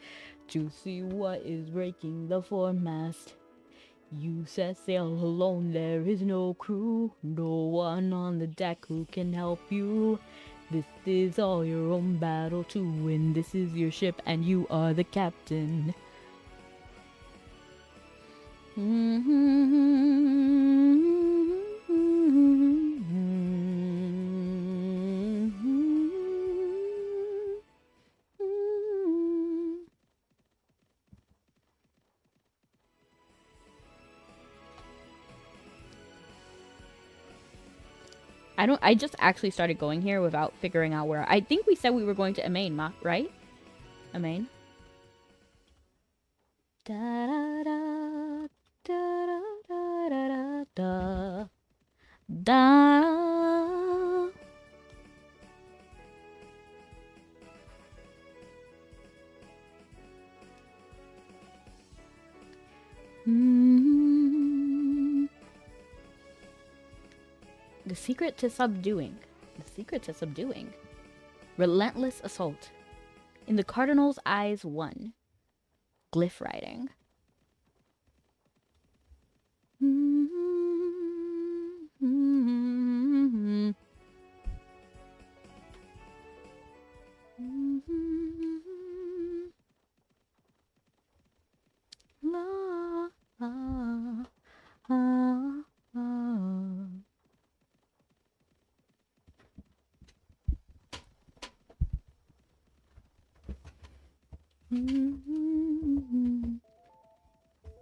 to see what is breaking the foremast. You set sail alone, there is no crew, no one on the deck who can help you. This is all your own battle to win. This is your ship and you are the captain. I just actually started going here without figuring out where. I think we said we were going to Amain, right? Amain. Da da da da da da da da. The secret to subduing. The secret to subduing. Relentless assault. In the Cardinal's eyes, 1. Glyph writing.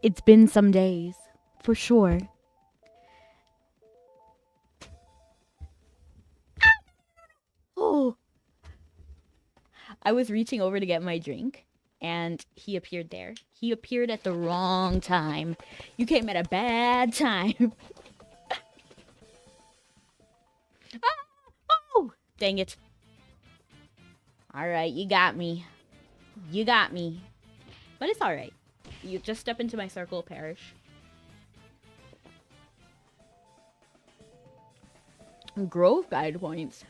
It's been some days, for sure. Oh! I was reaching over to get my drink, and he appeared there. He appeared at the wrong time. You came at a bad time. Oh! Dang it. Alright, you got me. You got me. But it's alright. You just step into my circle, perish. Grove guide points.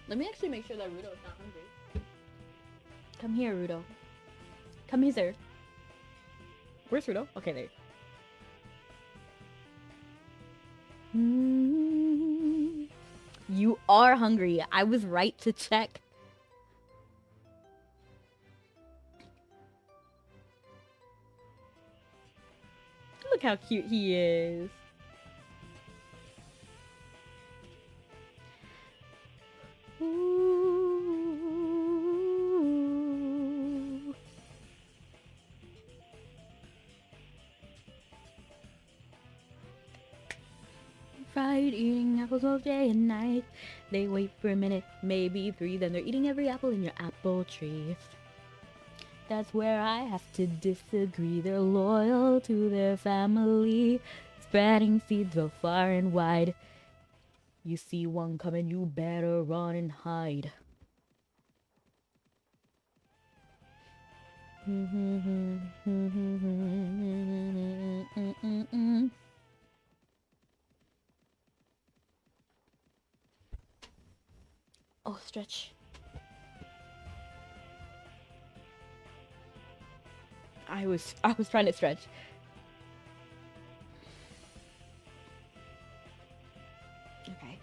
Let me actually make sure that Rudo's not hungry. Come here, Rudo. Come here. Where's Rudo? Okay, there. You are hungry. I was right to check. Look how cute he is. Ooh. Fried, eating apples all day and night. They wait for a minute, maybe 3, then they're eating every apple in your apple tree. That's where I have to disagree. They're loyal to their family, spreading seeds both far and wide. You see one coming, you better run and hide. Oh, stretch. I was trying to stretch. Okay.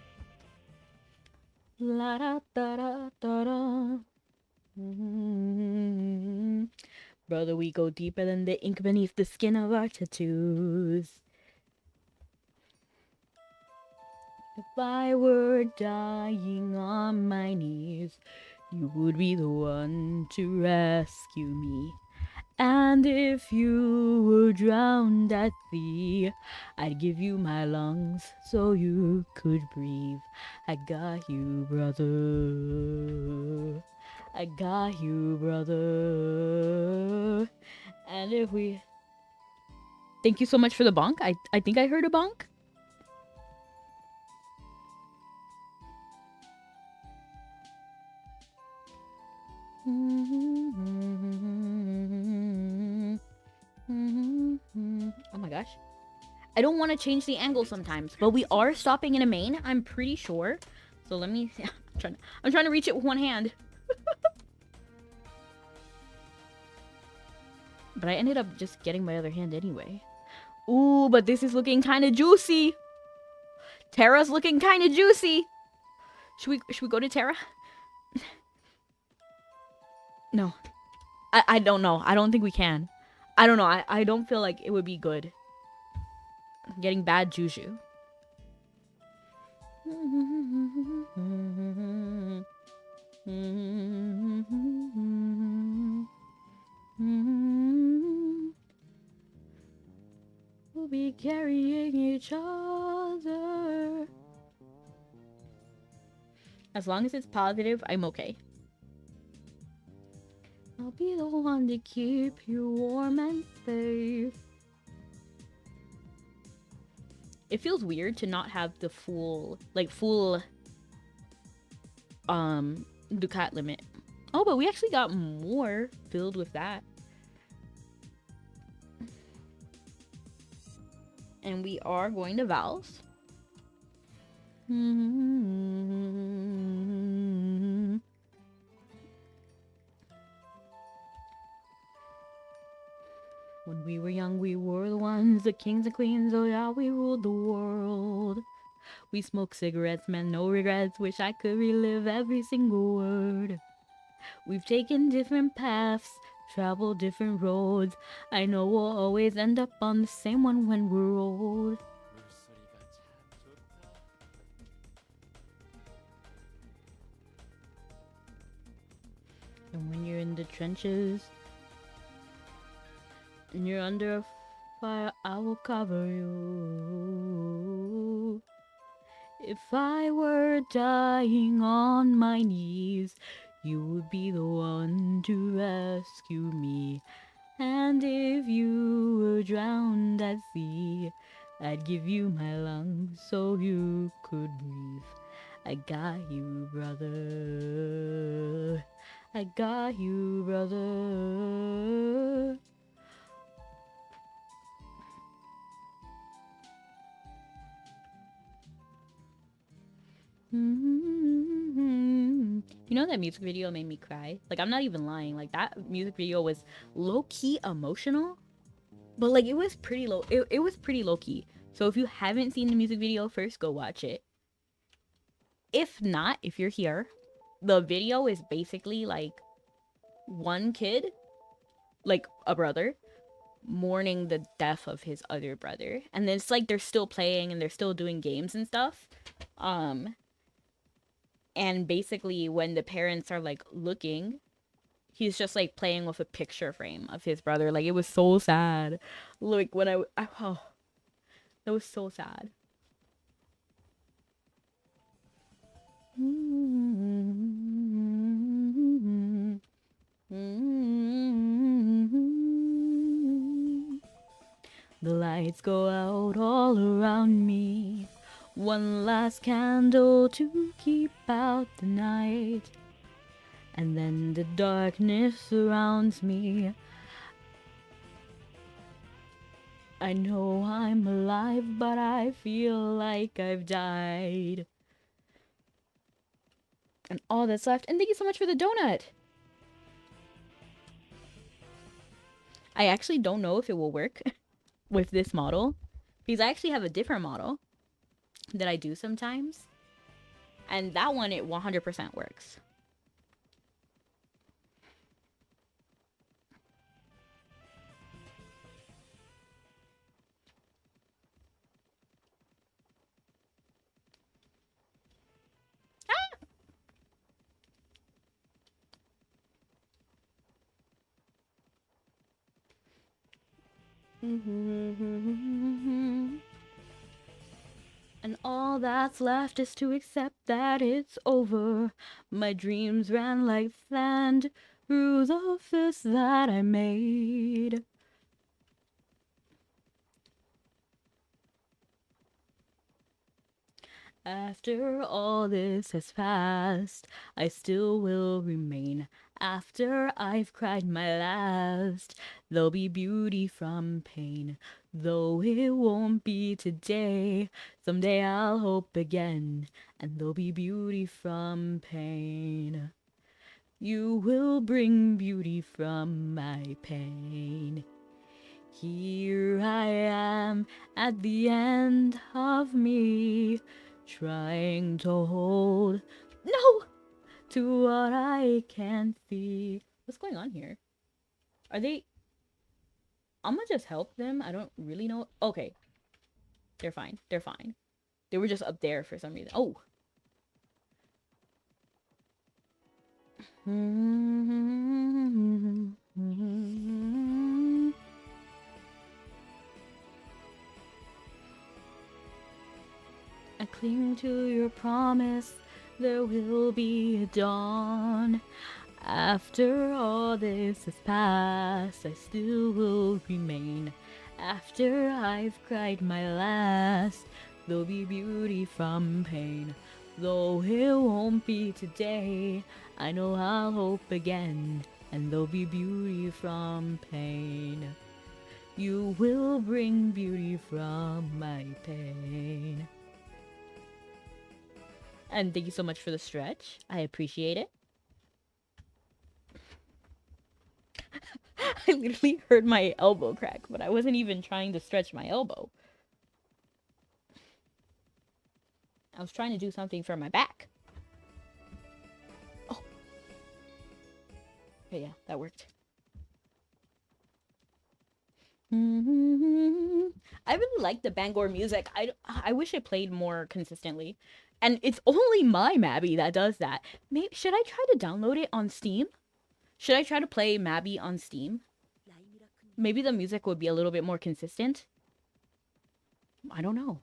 La da da da da da. Brother, we go deeper than the ink beneath the skin of our tattoos. If I were dying on my knees, you would be the one to rescue me. And if you were drowned at sea, I'd give you my lungs so you could breathe. I got you, brother. I got you, brother. And if we... Thank you so much for the bonk. I think I heard a bonk. Oh my gosh. I don't want to change the angle sometimes, but we are stopping in a main, I'm pretty sure. So let me... I'm trying to reach it with one hand. But I ended up just getting my other hand anyway. Ooh, but this is looking kind of juicy. Terra's looking kind of juicy. Should we go to Terra? No. I don't know. I don't think we can. I don't know. I don't feel like it would be good. I'm getting bad juju. We'll be carrying each other. As long as it's positive, I'm okay. I'll be the one to keep you warm and safe. It feels weird to not have the full ducat limit. Oh, but we actually got more filled with that. And we are going to Val's. When we were young, we were the ones, the kings and queens, oh yeah, we ruled the world. We smoked cigarettes, man, no regrets, wish I could relive every single word. We've taken different paths, traveled different roads. I know we'll always end up on the same one when we're old. And when you're in the trenches, and you're under fire, I will cover you. If I were dying on my knees, you would be the one to rescue me. And if you were drowned at sea, I'd give you my lungs so you could breathe. I got you, brother. I got you, brother. You know that music video made me cry? Like, I'm not even lying. Like, that music video was low-key emotional. But, like, it was pretty low. It was pretty low-key. So if you haven't seen the music video, first go watch it. If not, if you're here, the video is basically, like, one kid, like, a brother, mourning the death of his other brother. And then it's like they're still playing and they're still doing games and stuff. And basically when the parents are like looking, he's just like playing with a picture frame of his brother. Like, it was so sad. Like, when oh, that was so sad. The lights go out all around me. One last candle to keep out the night. And then the darkness surrounds me. I know I'm alive, but I feel like I've died. And all that's left. And thank you so much for the donut. I actually don't know if it will work with this model, because I actually have a different model that I do sometimes. And that one, it 100% works. And all that's left is to accept that it's over. My dreams ran like sand through the fist that I made. After all this has passed, I still will remain. After I've cried my last, there'll be beauty from pain. Though it won't be today, someday I'll hope again, and there'll be beauty from pain. You will bring beauty from my pain. Here I am at the end of me, trying to hold to what I can't see. What's going on here? Are they... I'm gonna just help them. I don't really know. Okay. They're fine. They're fine. They were just up there for some reason. Oh. I cling to your promise, there will be a dawn. After all this has passed, I still will remain. After I've cried my last, there'll be beauty from pain. Though it won't be today, I know I'll hope again, and there'll be beauty from pain. You will bring beauty from my pain. And thank you so much for the stretch. I appreciate it. I literally heard my elbow crack, but I wasn't even trying to stretch my elbow. I was trying to do something for my back. Oh. Okay, yeah, that worked. I really like the Bangor music. I wish it played more consistently. And it's only my Mabi that does that. Maybe, should I try to download it on Steam? Should I try to play Mabi on Steam? Maybe the music would be a little bit more consistent. I don't know.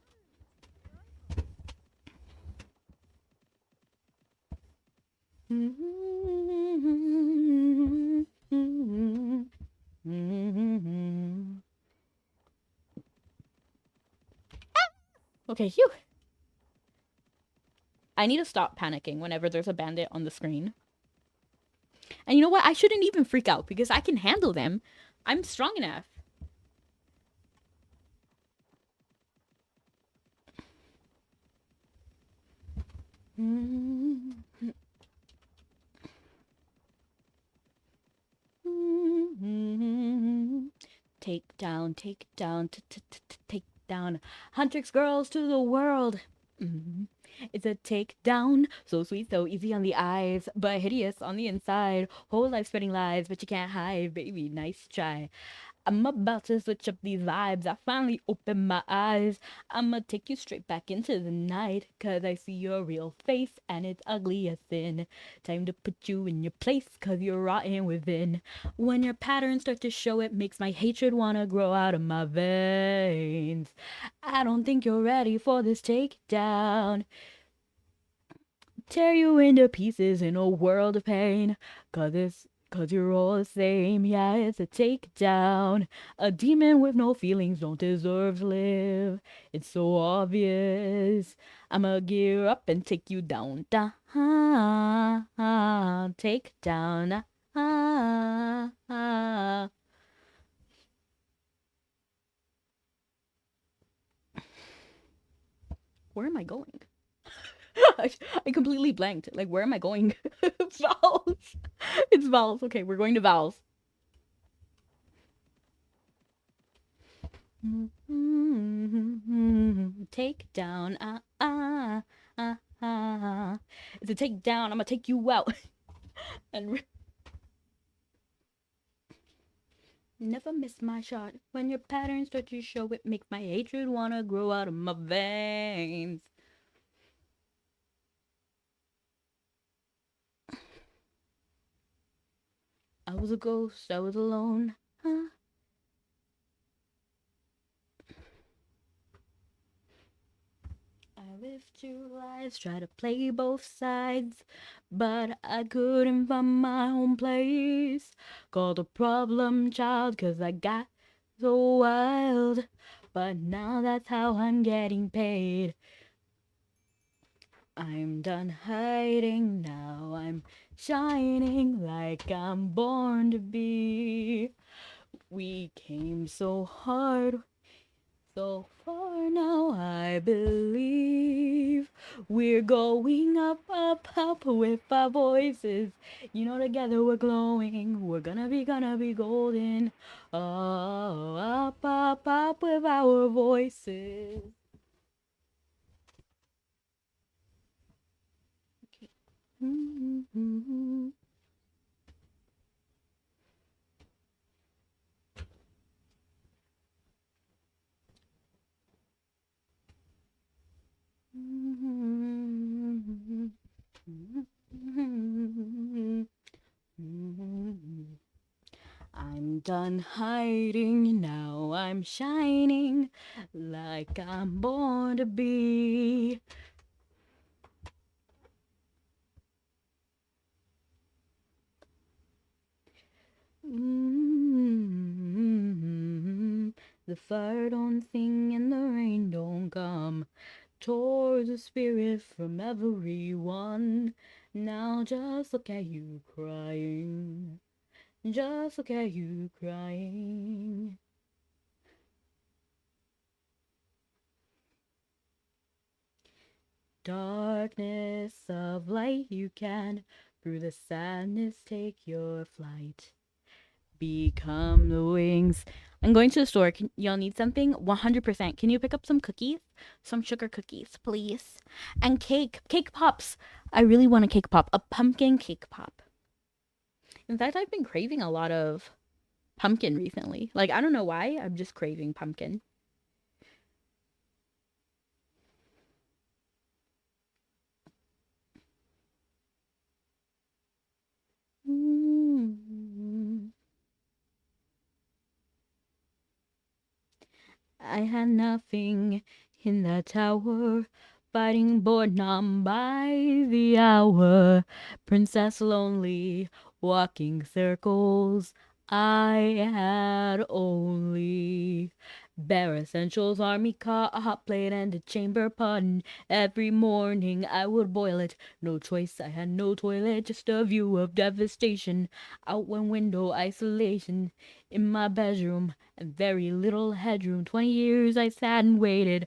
Okay, phew. I need to stop panicking whenever there's a bandit on the screen. And you know what? I shouldn't even freak out because I can handle them. I'm strong enough. Take down, take down, take down. Huntrix girls to the world. It's a takedown, so sweet, so easy on the eyes, but hideous on the inside. Whole life spreading lies, but you can't hide, baby. Nice try. I'm about to switch up these vibes. I finally open my eyes. I'ma take you straight back into the night. Cause I see your real face and it's ugly as sin. Time to put you in your place cause you're rotten within. When your patterns start to show, it makes my hatred wanna grow out of my veins. I don't think you're ready for this takedown. Tear you into pieces in a world of pain. Cause you're all the same, yeah, it's a takedown. A demon with no feelings don't deserve to live. It's so obvious. I'ma gear up and take you down. Take down. Where am I going? I completely blanked. Like, where am I going? Vowels. It's vowels. Okay, we're going to vowels. Take down. It's a take down. I'm gonna take you out. And never miss my shot. When your patterns start to show, it makes my hatred wanna grow out of my veins. I was a ghost, I was alone. I lived two lives, try to play both sides, but I couldn't find my own place. Called a problem child, cause I got so wild. But now that's how I'm getting paid. I'm done hiding now, I'm shining like I'm born to be. We came so hard, so far now, I believe we're going up, up, up with our voices. You know, together we're glowing. We're gonna be golden. Oh, up, up, up with our voices. Okay. I'm done hiding now, I'm shining like I'm born to be. The fire don't sing and the rain don't come. Towards the spirit from everyone. Now just look at you crying. Just look at you crying. Darkness of light, you can through the sadness take your flight. Become the wings. I'm going to the store. Y'all need something? 100%. Can you pick up some cookies? Some sugar cookies, please. And cake. Cake pops. I really want a cake pop. A pumpkin cake pop. In fact, I've been craving a lot of pumpkin recently. Like, I don't know why. I'm just craving pumpkin. I had nothing in that tower, fighting bored numb by the hour. Princess lonely, walking circles. I had only Bare essentials, army car, a hot plate, and a chamber pot. And every morning I would boil it. No choice, I had no toilet, just a view of devastation. Out one window, isolation. In my bedroom, and very little headroom. 20 years I sat and waited.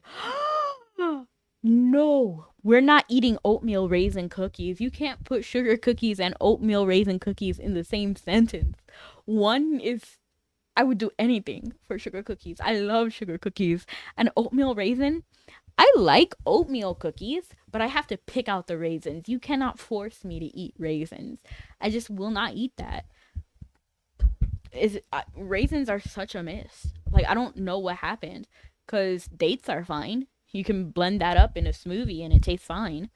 No, we're not eating oatmeal raisin cookies. You can't put sugar cookies and oatmeal raisin cookies in the same sentence. One is, I would do anything for sugar cookies. I love sugar cookies. And oatmeal raisin, I like oatmeal cookies, but I have to pick out the raisins. You cannot force me to eat raisins. I just will not eat that. Raisins are such a miss. Like, I don't know what happened, because dates are fine. You can blend that up in a smoothie and it tastes fine.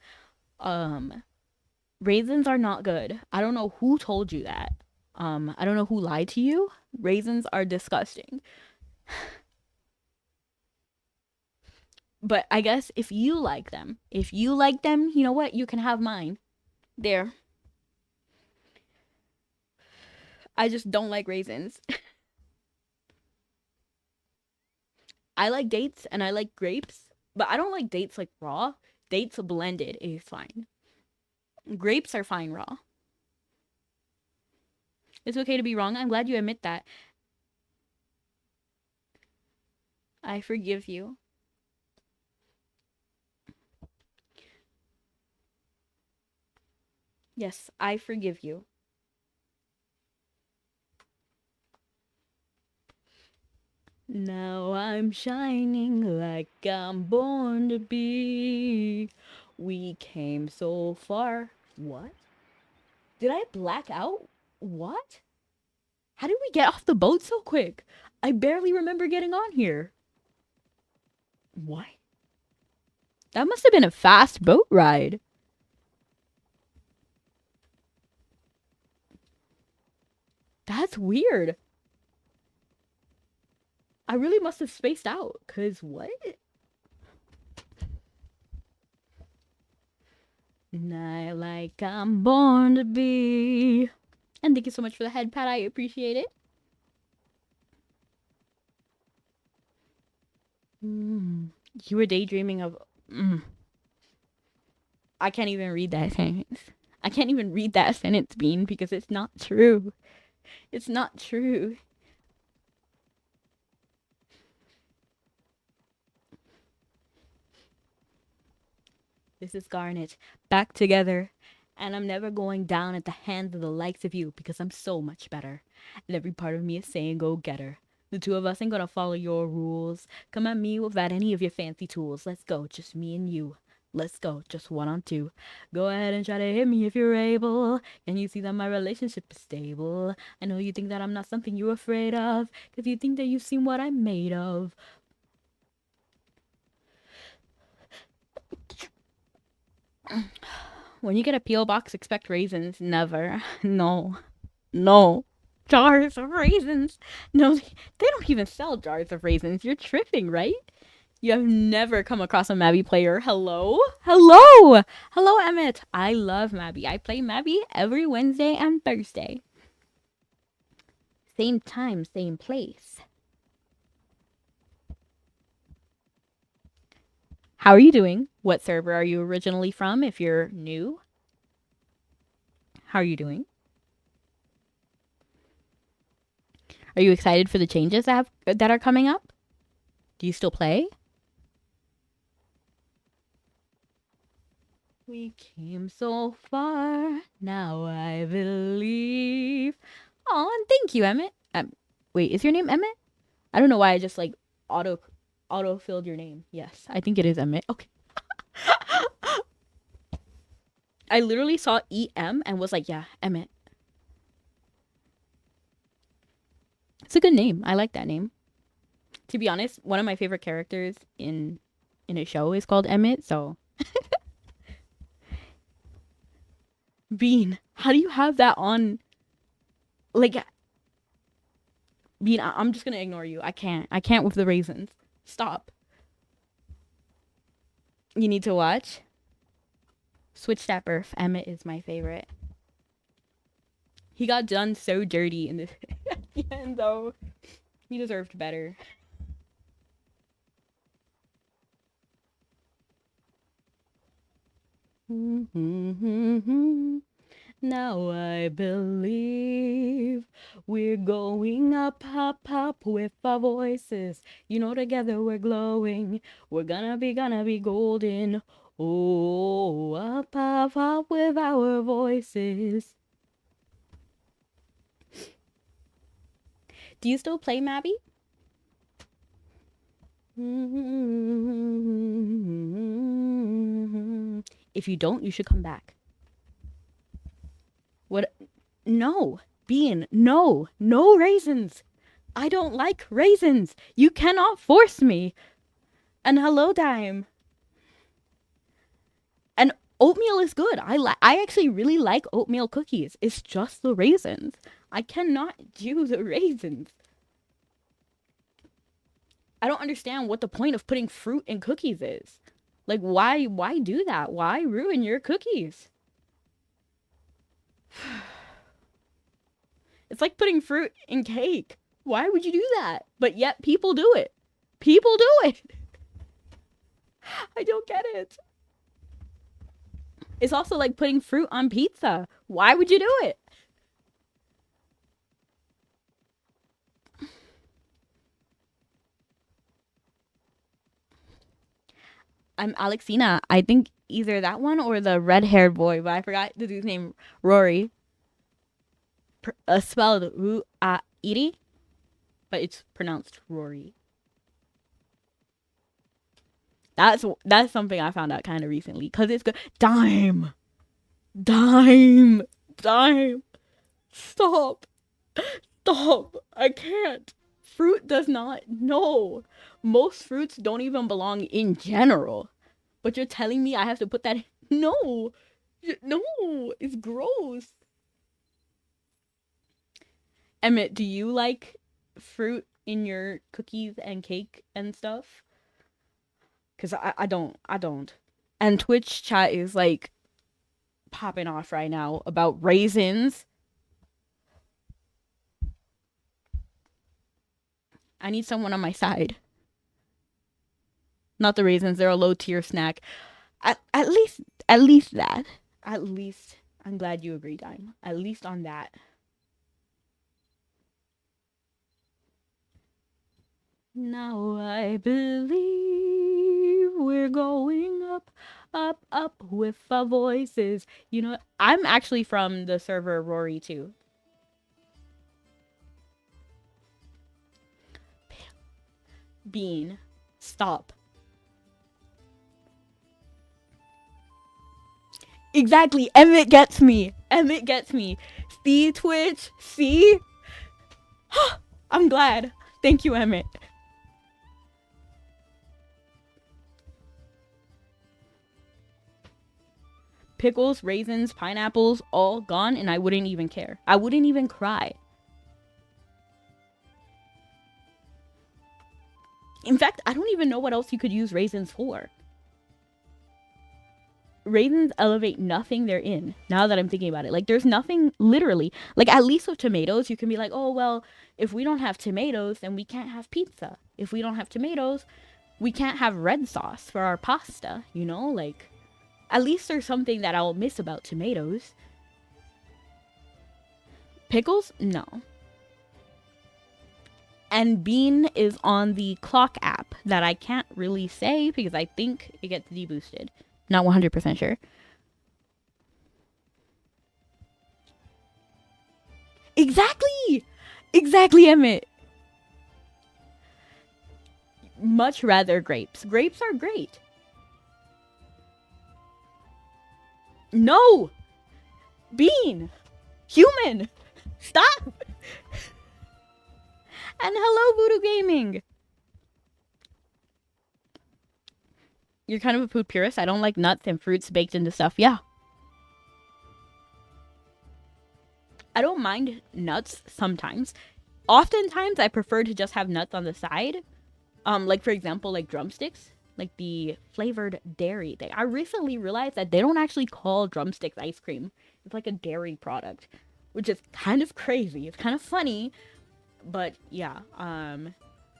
Raisins are not good. I don't know who told you that. I don't know who lied to you. Raisins are disgusting. But I guess if you like them, you know what? You can have mine. There. I just don't like raisins. I like dates and I like grapes, but I don't like dates like raw. Dates blended is fine. Grapes are fine raw. It's okay to be wrong. I'm glad you admit that. I forgive you. Yes, I forgive you. Now I'm shining like I'm born to be. We came so far. What? Did I black out? What? How did we get off the boat so quick? I barely remember getting on here. What? That must have been a fast boat ride. That's weird. I really must have spaced out, cause what? Night like I'm born to be. And thank you so much for the head pat. I appreciate it. You were daydreaming of. I can't even read that sentence. I can't even read that sentence, Bean, because it's not true. It's not true. This is Garnet, back together. And I'm never going down at the hands of the likes of you because I'm so much better. And every part of me is saying, go get her. The two of us ain't gonna follow your rules. Come at me without any of your fancy tools. Let's go, just me and you. Let's go, just 1-on-2. Go ahead and try to hit me if you're able. Can you see that my relationship is stable? I know you think that I'm not something you're afraid of, because you think that you've seen what I'm made of. When you get a P.O. box, expect raisins. Never. No. No. Jars of raisins. No, they don't even sell jars of raisins. You're tripping, right? You have never come across a Mabi player. Hello? Hello! Hello, Emmett. I love Mabi. I play Mabi every Wednesday and Thursday. Same time, same place. How are you doing? What server are you originally from if you're new? How are you doing? Are you excited for the changes that are coming up? Do you still play? We came so far, now I believe. Oh, and thank you, Emmett. Wait, is your name Emmett? I don't know why I just like auto filled your name. Yes, I think it is Emmett. Okay. I literally saw EM and was like, yeah, Emmett. It's a good name. I like that name. To be honest, one of my favorite characters in a show is called Emmett, so Bean, how do you have that on? Like, Bean, I'm just gonna ignore you. I can't with the raisins. Stop. You need to watch. Switch that birth. Emmett is my favorite. He got done so dirty in this end, though. He deserved better. Now I believe we're going up, up, up with our voices. You know, together we're glowing. We're gonna be golden. Oh, up, up, up with our voices. Do you still play Mabi? If you don't, you should come back. What? No. Bean, no. No raisins. I don't like raisins. You cannot force me. And hello, Dime. And oatmeal is good. I actually really like oatmeal cookies. It's just the raisins. I cannot do the raisins. I don't understand what the point of putting fruit in cookies is. Like, why do that? Why ruin your cookies? It's like putting fruit in cake. Why would you do that? But yet people do it. People do it. I don't get it. It's also like putting fruit on pizza. Why would you do it? I'm Alexina. I think either that one or the red-haired boy, but I forgot the dude's name. Rory. Spelled Ru-a-iri, but it's pronounced Rory. That's something I found out kind of recently, because it's good. Dime. Stop. I can't. Fruit does not. No. Most fruits don't even belong in general. But you're telling me I have to put that in? No. It's gross. Emmett, do you like fruit in your cookies and cake and stuff? Because I don't. And Twitch chat is like popping off right now about raisins. I need someone on my side. Not the raisins, they're a low tier snack. At least that. At least I'm glad you agree, Dime. At least on that. Now I believe we're going up, up, up with our voices. You know, I'm actually from the server Rory too. Bean, stop. Exactly, Emmett gets me. See, Twitch, see? I'm glad. Thank you, Emmett. Pickles, raisins, pineapples, all gone, and I wouldn't even care. I wouldn't even cry. In fact, I don't even know what else you could use raisins for. Raisins elevate nothing they're in, now that I'm thinking about it. Like, there's nothing, literally. Like, at least with tomatoes, you can be like, oh, well, if we don't have tomatoes, then we can't have pizza. If we don't have tomatoes, we can't have red sauce for our pasta, you know? Like, at least there's something that I'll miss about tomatoes. Pickles? No. And Bean is on the clock app that I can't really say because I think it gets deboosted. Not 100% sure. Exactly, Emmett. Much rather grapes. Grapes are great. No! Bean! Human! Stop! And hello, Voodoo Gaming! You're kind of a food purist. I don't like nuts and fruits baked into stuff. Yeah. I don't mind nuts sometimes. Oftentimes, I prefer to just have nuts on the side. Like, for example, like drumsticks. Like the flavored dairy thing. I recently realized that they don't actually call drumsticks ice cream. It's like a dairy product. Which is kind of crazy. It's kind of funny. But, yeah.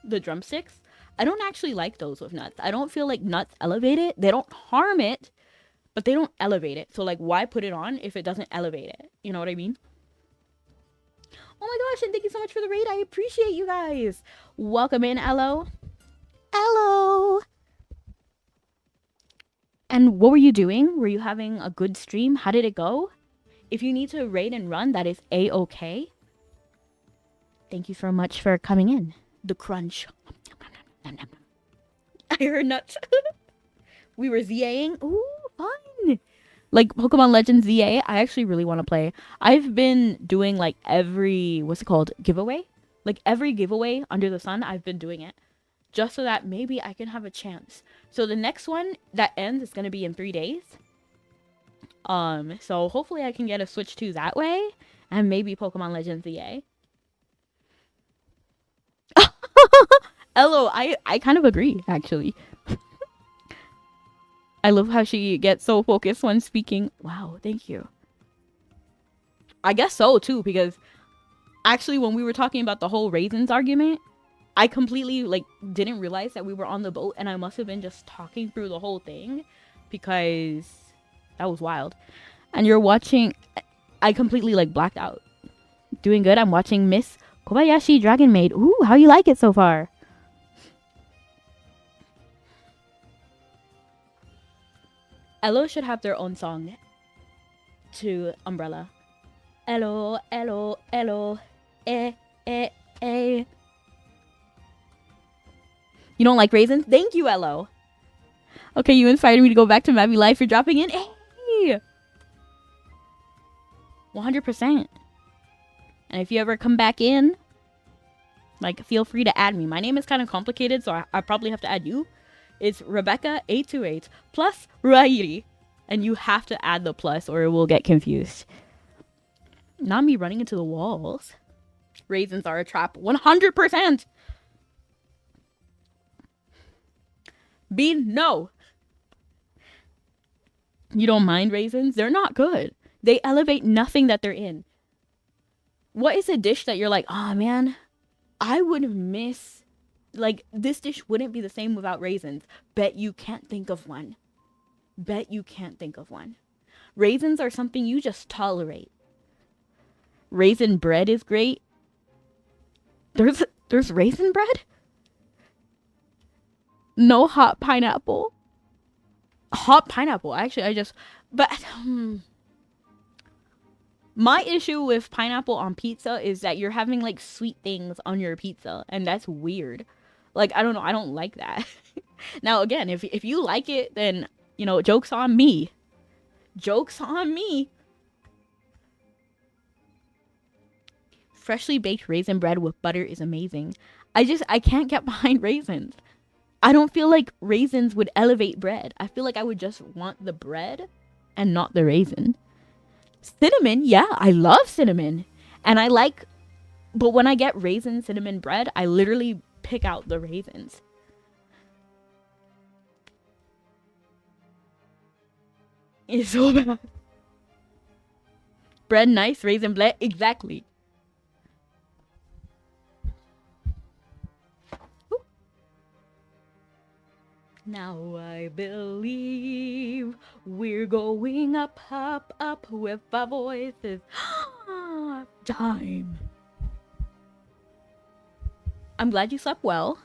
The drumsticks. I don't actually like those with nuts. I don't feel like nuts elevate it. They don't harm it, but they don't elevate it. So like, why put it on if it doesn't elevate it? You know what I mean? Oh my gosh, and thank you so much for the raid. I appreciate you guys. Welcome in, Elo. Elo. And what were you doing? Were you having a good stream? How did it go? If you need to raid and run, that is a-okay. Thank you so much for coming in. The crunch. I heard nuts. We were ZAing. Ooh, fun. Like Pokemon Legends ZA, I actually really want to play. I've been doing like every, what's it called? Giveaway? Like every giveaway under the sun, I've been doing it. Just so that maybe I can have a chance. So the next one that ends is going to be in 3 days. So hopefully I can get a Switch 2 that way. And maybe Pokemon Legends ZA. Elo, I kind of agree, actually. I love how she gets so focused when speaking. Wow, thank you. I guess so, too, because actually when we were talking about the whole raisins argument, I completely, like, didn't realize that we were on the boat, and I must have been just talking through the whole thing, because that was wild. And you're watching, I completely, like, blacked out. Doing good, I'm watching Miss Kobayashi Dragon Maid. Ooh, how you like it so far? Elo should have their own song to Umbrella. Elo, Elo, Elo, eh, eh, eh. You don't like raisins? Thank you, Elo. Okay, you inspired me to go back to Mabi Life. You're dropping in. Hey! 100%. And if you ever come back in, like, feel free to add me. My name is kind of complicated, so I probably have to add you. It's Rebecca828 plus Rairi. And you have to add the plus or it will get confused. Not me running into the walls. Raisins are a trap. 100%! Bean, no. You don't mind raisins? They're not good. They elevate nothing that they're in. What is a dish that you're like, oh man, I would miss, like, this dish wouldn't be the same without raisins. Bet you can't think of one. Bet you can't think of one. Raisins are something you just tolerate. Raisin bread is great. There's raisin bread? No hot pineapple. Hot pineapple. Actually, but my issue with pineapple on pizza is that you're having like sweet things on your pizza, and that's weird. Like, I don't know, I don't like that. Now again, if you like it, then, you know, joke's on me. Joke's on me. Freshly baked raisin bread with butter is amazing. I can't get behind raisins. I don't feel like raisins would elevate bread. I feel like I would just want the bread and not the raisin. Cinnamon, yeah, I love cinnamon. And but when I get raisin cinnamon bread, I literally pick out the raisins. It's so bad. Bread nice, raisin bread, exactly. Now I believe we're going up, up, up with our voices. Time. I'm glad you slept well.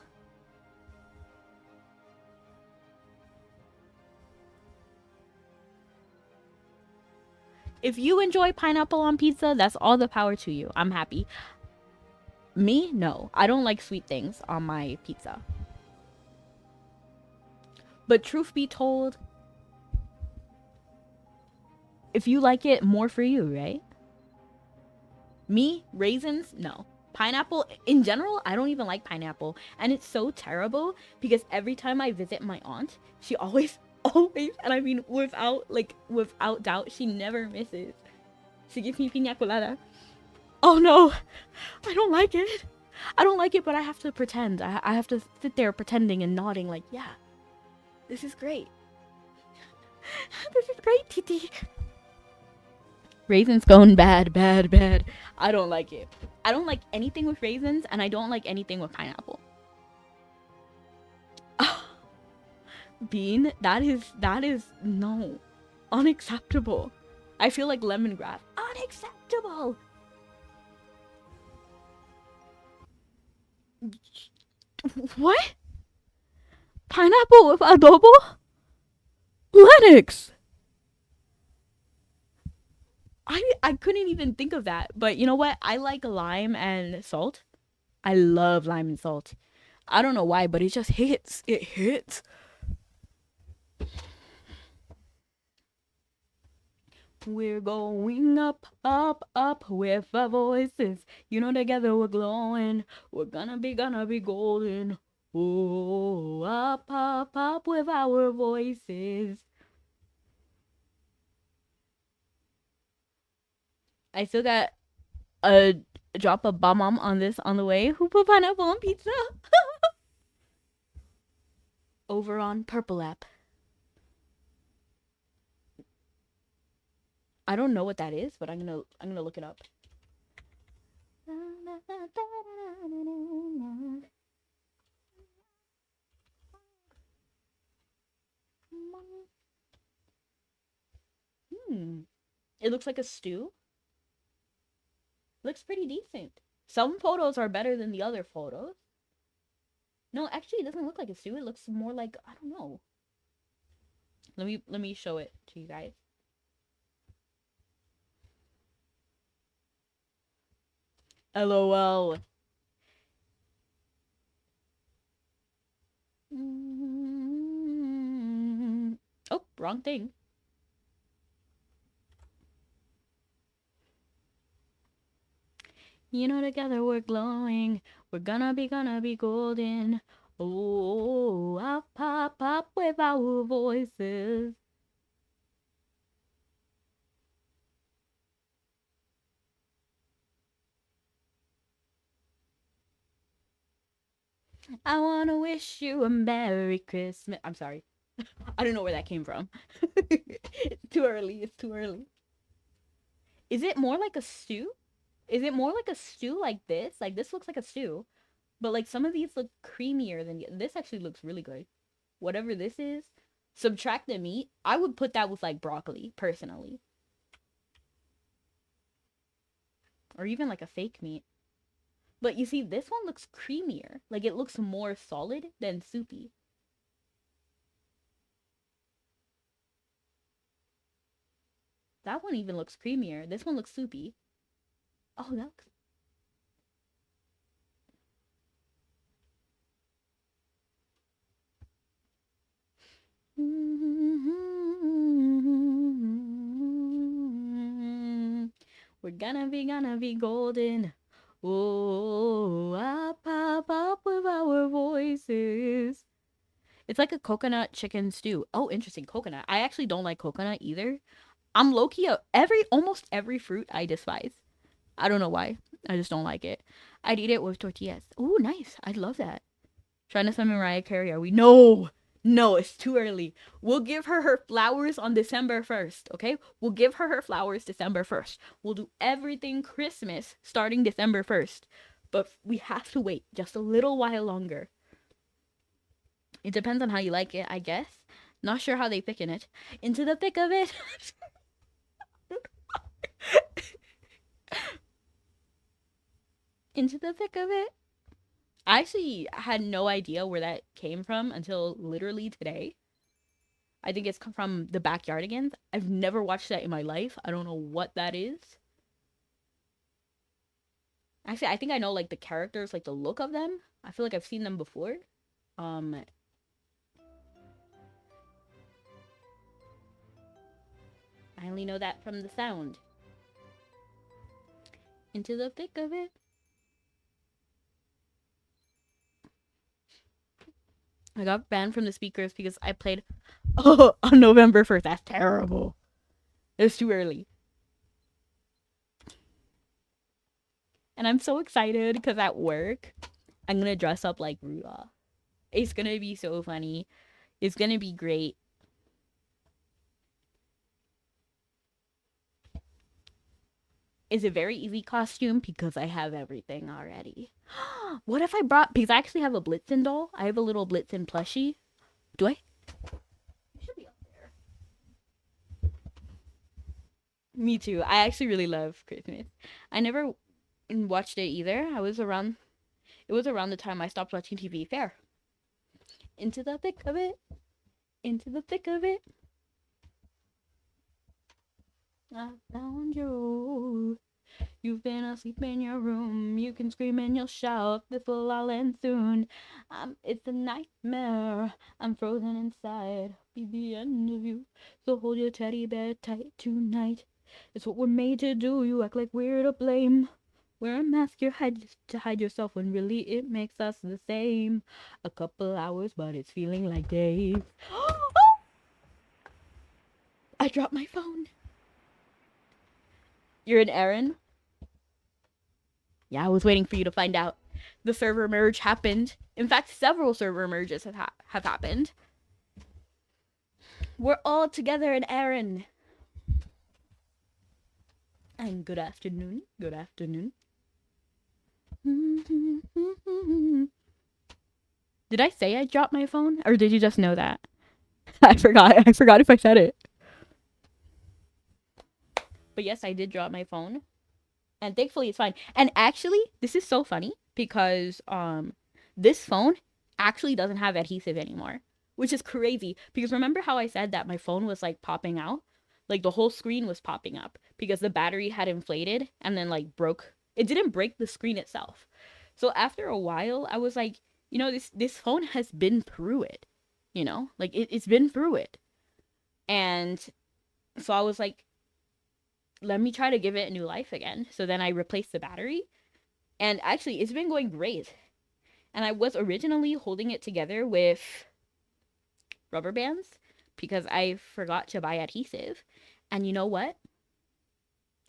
If you enjoy pineapple on pizza, that's all the power to you. I'm happy. Me? No. I don't like sweet things on my pizza. But truth be told, if you like it, more for you, right? Me? Raisins? No. Pineapple, in general, I don't even like pineapple. And it's so terrible because every time I visit my aunt, she always, and I mean without doubt, she never misses. She gives me piña colada. Oh no, I don't like it. I don't like it, but I have to pretend. I have to sit there pretending and nodding like, yeah. This is great. This is great, Titi. Raisins going bad, bad, bad. I don't like it. I don't like anything with raisins, and I don't like anything with pineapple. Bean, that is, no. Unacceptable. I feel like lemongrass. Unacceptable. What? Pineapple with adobo? Lennox. I couldn't even think of that. But you know what? I like lime and salt. I love lime and salt. I don't know why, but it just hits. It hits. We're going up, up, up with our voices. You know, together we're glowing. We're gonna be golden. Oh, up, up, up with our voices. I still got a drop of bomb on this on the way. Who put pineapple on pizza? Over on Purple app. I don't know what that is, but I'm gonna look it up. It looks like a stew. Looks pretty decent. Some photos are better than the other photos. No, actually, it doesn't look like a stew. It looks more like, I don't know. Let me show it to you guys. LOL. Oh, wrong thing. You know, together we're glowing. We're gonna be golden. Oh, up, pop, up with our voices. I wanna wish you a Merry Christmas. I'm sorry. I don't know where that came from. Too early. It's too early. Is it more like a stew? Is it more like a stew like this? Like this looks like a stew, but like some of these look creamier than this. Actually looks really good. Whatever this is, subtract the meat. I would put that with like broccoli personally, or even like a fake meat. But you see, this one looks creamier. Like it looks more solid than soupy. That one even looks creamier. This one looks soupy. Oh, that looks... We're gonna be golden. Oh, up, up, up with our voices. It's like a coconut chicken stew. Oh, interesting. Coconut. I actually don't like coconut either. I'm low-key almost every fruit I despise. I don't know why. I just don't like it. I'd eat it with tortillas. Oh, nice. I'd love that. Trying to summon Mariah Carey, are we? No! No, it's too early. We'll give her flowers on December 1st, okay? We'll give her flowers December 1st. We'll do everything Christmas starting December 1st. But we have to wait just a little while longer. It depends on how you like it, I guess. Not sure how they picking it. Into the thick of it. Into the thick of it. I actually had no idea where that came from until literally today. I think it's come from the Backyardigans. I've never watched that in my life. I don't know what that is. Actually, I think I know like the characters, like the look of them. I feel like I've seen them before. I only know that from the sound. Into the thick of it. I got banned from the speakers because I played on November 1st. That's terrible. It's too early. And I'm so excited because at work, I'm going to dress up like Rudolph. It's going to be so funny. It's going to be great. It's a very easy costume because I have everything already. What if I brought... Because I actually have a Blitzen doll. I have a little Blitzen plushie. Do I? It should be up there. Me too. I actually really love Christmas. I never watched it either. It was around the time I stopped watching TV. Fair. Into the thick of it. Into the thick of it. I found you. You've been asleep in your room. You can scream and you'll shout. This will all end soon. It's a nightmare. I'm frozen inside. Be the end of you. So hold your teddy bear tight tonight. It's what we're made to do. You act like we're to blame. Wear a mask to hide yourself when really it makes us the same. A couple hours, but it's feeling like days. I dropped my phone. You're an Aaron? Yeah, I was waiting for you to find out. The server merge happened. In fact, several server merges have happened. We're all together in Aaron. And good afternoon. Good afternoon. Did I say I dropped my phone? Or did you just know that? I forgot. I forgot if I said it. But yes, I did drop my phone. And thankfully it's fine. And actually, this is so funny because this phone actually doesn't have adhesive anymore, which is crazy because remember how I said that my phone was like popping out? Like the whole screen was popping up because the battery had inflated and then like broke. It didn't break the screen itself. So after a while, I was like, you know, this phone has been through it. You know? Like it's been through it. And so I was like, let me try to give it a new life again. So then I replaced the battery. And actually, it's been going great. And I was originally holding it together with rubber bands because I forgot to buy adhesive. And you know what?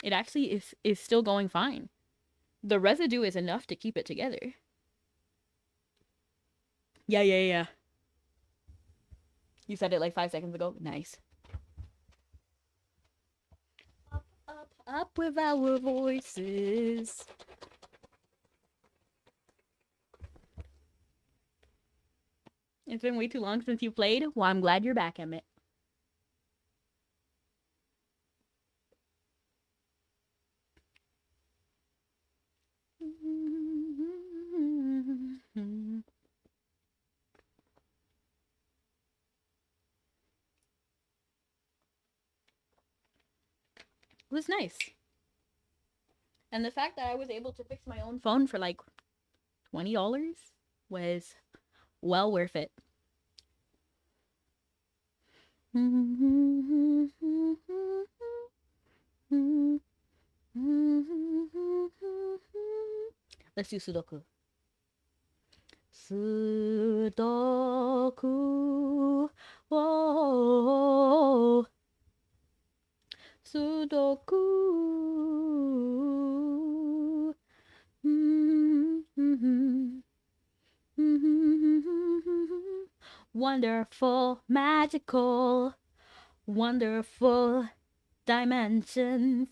It actually is still going fine. The residue is enough to keep it together. Yeah. You said it like 5 seconds ago. Nice. Up with our voices. It's been way too long since you played. Well, I'm glad you're back, Emmett. It was nice. And the fact that I was able to fix my own phone for like $20 was well worth it. Let's do Sudoku. Sudoku. Whoa. Sudoku. Wonderful, magical, wonderful dimensions.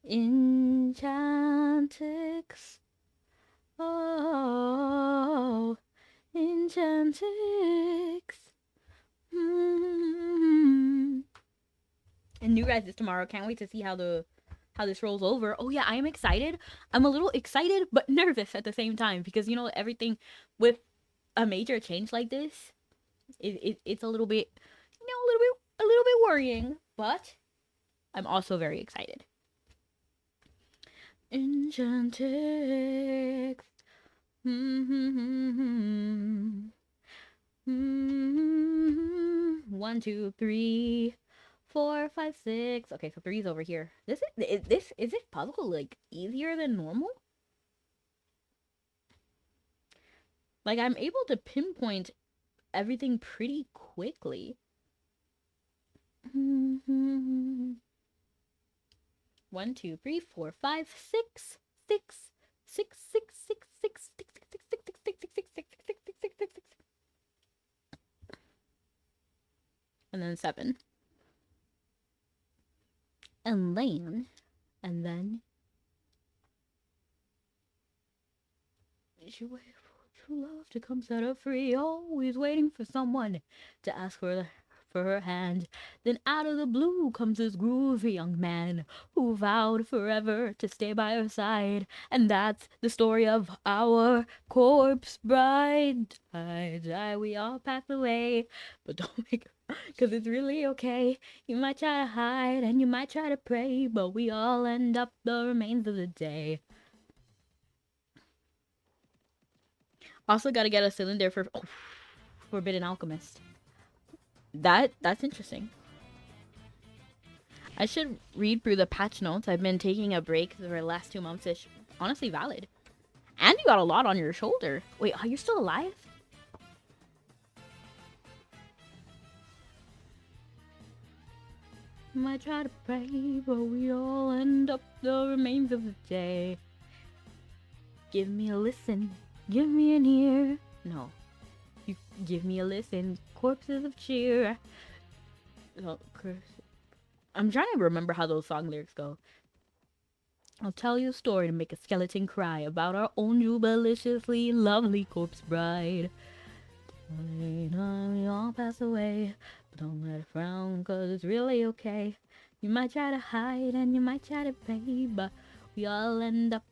Enchantix. Oh, Enchantix. And New Rise is tomorrow. Can't wait to see how this rolls over. Oh yeah, I am excited. I'm a little excited but nervous at the same time because you know everything with a major change like this, it's a little bit, you know, a little bit worrying. But I'm also very excited. Enchantix. 1, 2, 3, 4, 5, 6. Okay, so 3's over here. Is this puzzle like easier than normal? Like I'm able to pinpoint everything pretty quickly. 1, 2, 3, 4, 5, 6, 6, 6, 6, 6, 6, 6, 6, 6, 6, 6, 6, 6, 6, 6, 6, 6, 6, 6. And then 7. And then True love to come set her free, always waiting for someone to ask for her hand. Then out of the blue comes this groovy young man who vowed forever to stay by her side. And that's the story of our corpse bride. Die, we all pass away, but don't make cause it's really okay. You might try to hide and you might try to pray, but we all end up the remains of the day. Also gotta get a cylinder for Forbidden Alchemist. That's interesting. I should read through the patch notes. I've been taking a break for the last 2 months. It's honestly valid. And you got a lot on your shoulder. Wait, are you still alive? Might try to pray, but we all end up the remains of the day. Give me a listen, give me an ear. No. You give me a listen, corpses of cheer. No, I'm trying to remember how those song lyrics go. I'll tell you a story to make a skeleton cry about our own jubiliciously lovely corpse bride. We all pass away, but don't let it frown, cause it's really okay. You might try to hide and you might try to pray, but we all end up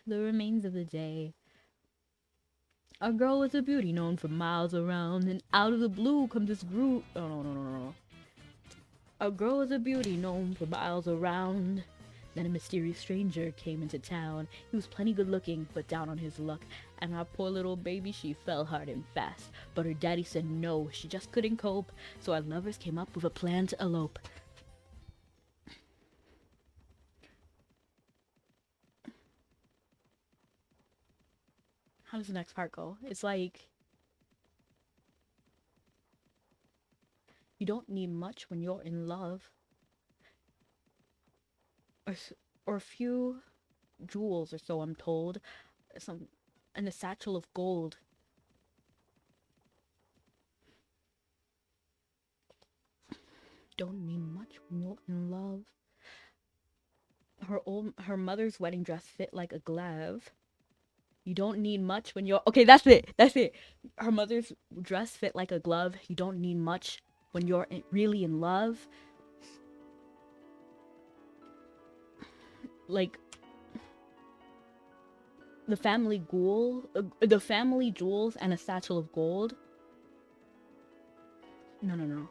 the remains of the day. Our girl was a beauty known for miles around, and out of the blue comes this group. Oh, no. Our girl was a beauty known for miles around. Then a mysterious stranger came into town. He was plenty good looking, but down on his luck. And our poor little baby, she fell hard and fast. But her daddy said no, she just couldn't cope. So our lovers came up with a plan to elope. How does the next part go? It's like, you don't need much when you're in love. Or a few jewels or so, I'm told. And a satchel of gold. Don't need much when you're in love. Her mother's wedding dress fit like a glove. You don't need much when you're... Okay, that's it. Her mother's dress fit like a glove. You don't need much when you're really in love. Like... The family jewels and a satchel of gold. No.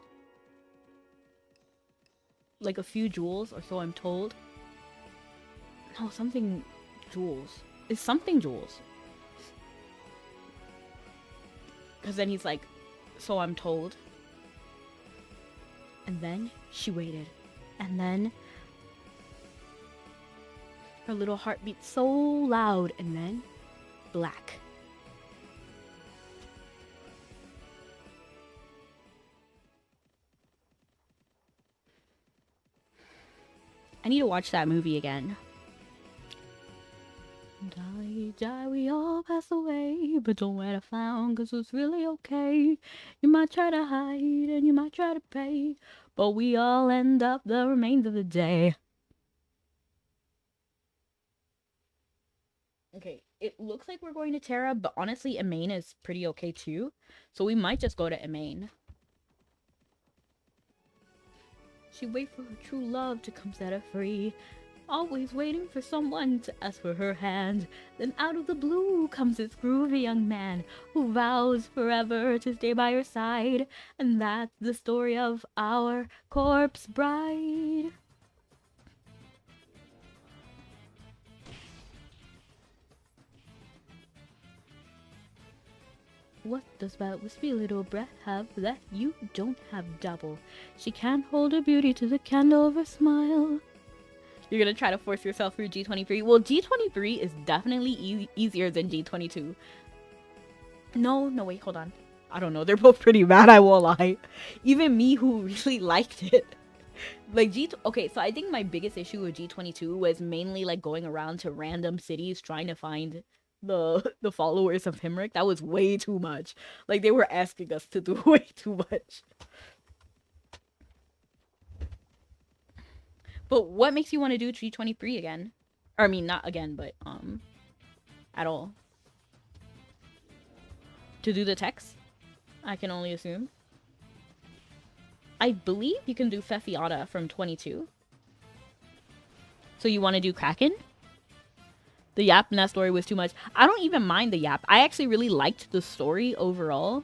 Like a few jewels, or so I'm told. No, something jewels. It's something jewels. Because then he's like, so I'm told. And then she waited. And then her little heart beat so loud. And then black. I need to watch that movie again. Die, we all pass away, but don't let it frown, cause it's really okay. You might try to hide and you might try to pray, but we all end up the remains of the day. Okay, it looks like we're going to Terra, but honestly, Emain is pretty okay too, so we might just go to Emain. She wait for her true love to come set her free, always waiting for someone to ask for her hand. Then out of the blue comes this groovy young man who vows forever to stay by her side. And that's the story of our corpse bride. What does that wispy little breath have that you don't have double? She can't hold her beauty to the candle of her smile. You're gonna try to force yourself through G23. Well, G23 is definitely easier than G22. No, wait, hold on. I don't know. They're both pretty bad, I won't lie. Even me who really liked it. Like, okay, so I think my biggest issue with G22 was mainly, like, going around to random cities trying to find the followers of Himrick. That was way too much. Like, they were asking us to do way too much. But what makes you want to do G23 again? Or, I mean, not again, but, at all. to do the text. I can only assume. I believe you can do Fefiata from 22. So you want to do Kraken? The yap in that story was too much. I don't even mind the yap. I actually really liked the story overall.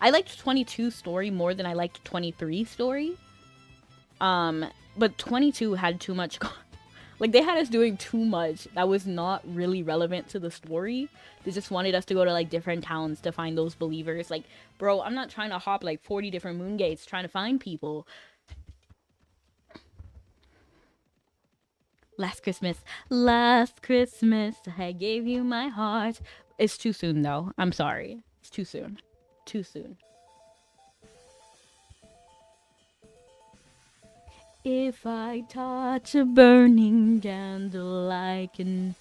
I liked 22 story more than I liked 23 story. But 22 had too much. Like, they had us doing too much that was not really relevant to the story. They just wanted us to go to, like, different towns to find those believers. Like, bro, I'm not trying to hop, like, 40 different moon gates trying to find people. Last Christmas, I gave you my heart. It's too soon, though. I'm sorry. It's too soon. Too soon. If I touch a burning candle, I can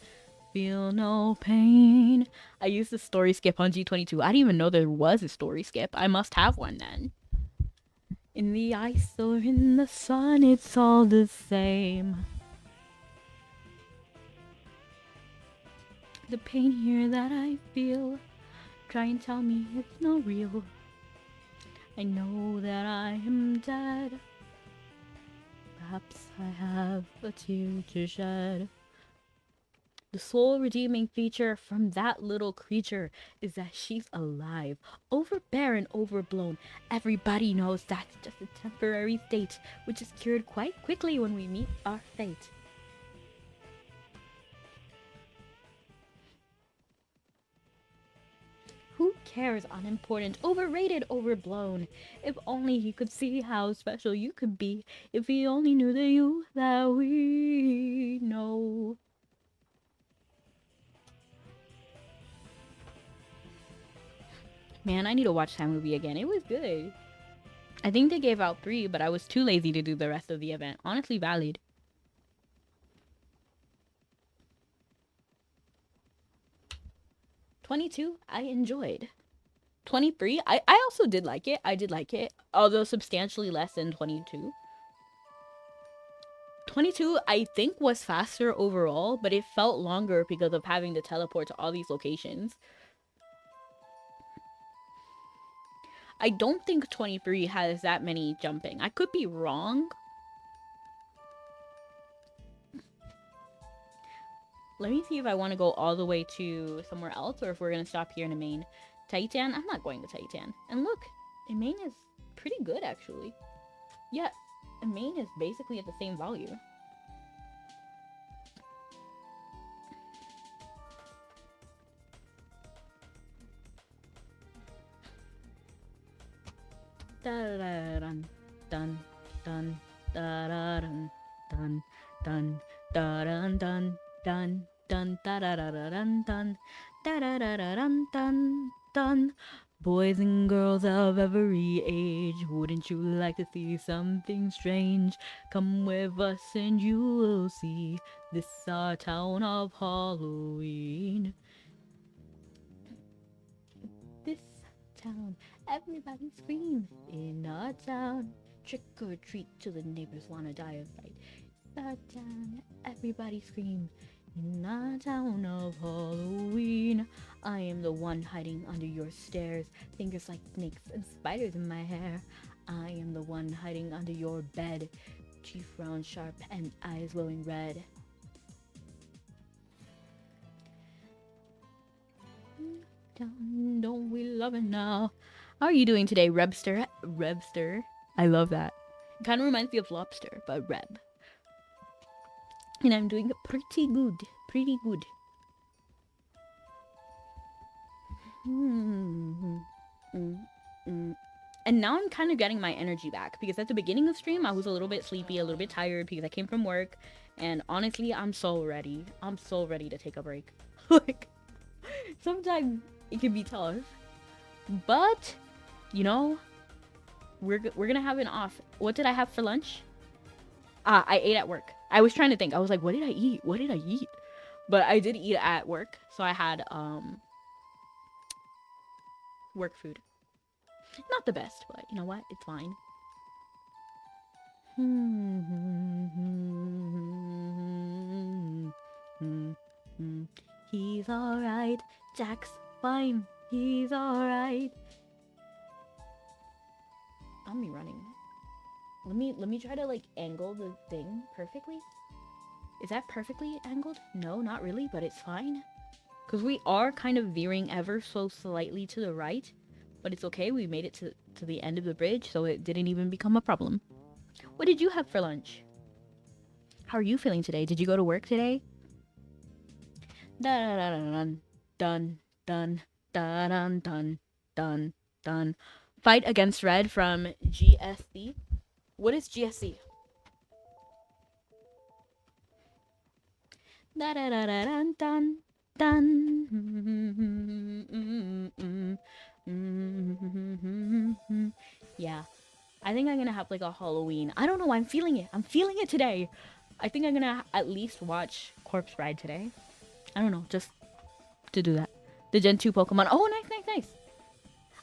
feel no pain. I used the story skip on G22. I didn't even know there was a story skip. I must have one then. In the ice or in the sun, it's all the same. The pain here that I feel, try and tell me it's not real. I know that I am dead. Perhaps I have a tear to shed. The soul redeeming feature from that little creature is that she's alive, overbearing, overblown. Everybody knows that's just a temporary state, which is cured quite quickly when we meet our fate. Who cares? Unimportant, overrated, overblown. If only he could see how special you could be. If he only knew the you that we know. Man, I need to watch that movie again. It was good. I think they gave out 3, but I was too lazy to do the rest of the event. Honestly, valid. '22, I enjoyed. 23, I also did like it. I did like it, although substantially less than 22. 22, I think, was faster overall, but it felt longer because of having to teleport to all these locations. I don't think 23 has that many jumping. I could be wrong. Let me see if I want to go all the way to somewhere else or if we're going to stop here in Maine. Titan? I'm not going to Titan. And look, Maine is pretty good, actually. Yeah, Maine is basically at the same value. Da-da-dun, dun, dun, da-da-dun, dun, dun, da-dun, dun, dun, dun, da-da-da-da-dun, dun, da-da-da-da-dun, dun, dun. Boys and girls of every age, wouldn't you like to see something strange? Come with us and you will see this our town of Halloween. This town, everybody screams in our town. Trick or treat till the neighbors wanna die of fright. Our town, everybody screams in our town of Halloween. I am the one hiding under your stairs, fingers like snakes and spiders in my hair. I am the one hiding under your bed, teeth round sharp and eyes glowing red. Don't we love it now? How are you doing today, Rebster? Rebster. I love that. It kind of reminds me of lobster, but Reb. And I'm doing pretty good. Pretty good. And now I'm kind of getting my energy back because at the beginning of stream I was a little bit sleepy, a little bit tired because I came from work, and honestly I'm so ready. I'm so ready to take a break. Like, sometimes it can be tough, but you know, we're gonna have an off. What did I have for lunch? I ate at work. I was trying to think. I was like, what did I eat? What did I eat? But I did eat at work, so I had work food. Not the best, but you know what? It's fine. He's alright. Jack's fine. He's alright. I'll be running. Let me try to like angle the thing perfectly. Is that perfectly angled? No, not really, but it's fine. Because we are kind of veering ever so slightly to the right. But it's okay, we made it to the end of the bridge, so it didn't even become a problem. What did you have for lunch? How are you feeling today? Did you go to work today? Dun dun dun dun dun dun dun dun. Fight against red from GSC. What is GSC? Da da da da dun dun dun. Yeah, I think I'm gonna have like a Halloween. I don't know. I'm feeling it. I'm feeling it today. I think I'm gonna at least watch Corpse Bride today. I don't know, just to do that. The Gen 2 Pokemon. Oh, nice, nice, nice.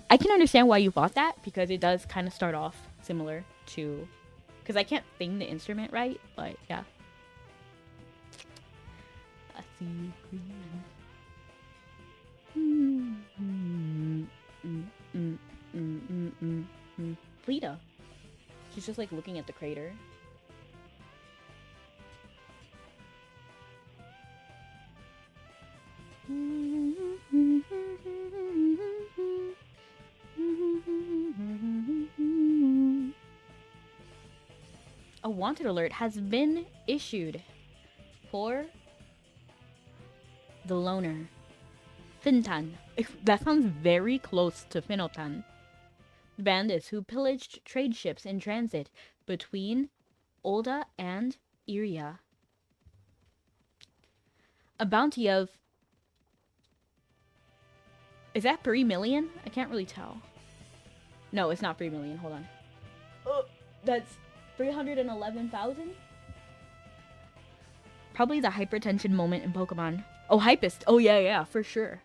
I can understand why you bought that because it does kind of start off similar to. Because I can't sing the instrument right, but yeah. I see green. Lita. She's just like looking at the crater. A wanted alert has been issued for the loner Fintan. That sounds very close to Finotan. Bandits who pillaged trade ships in transit between Olda and Iria. A bounty of... Is that 3 million? I can't really tell. No, it's not 3 million. Hold on. Oh, that's 311,000? Probably the hypertension moment in Pokemon. Oh, Hypest. Oh, yeah, yeah, for sure.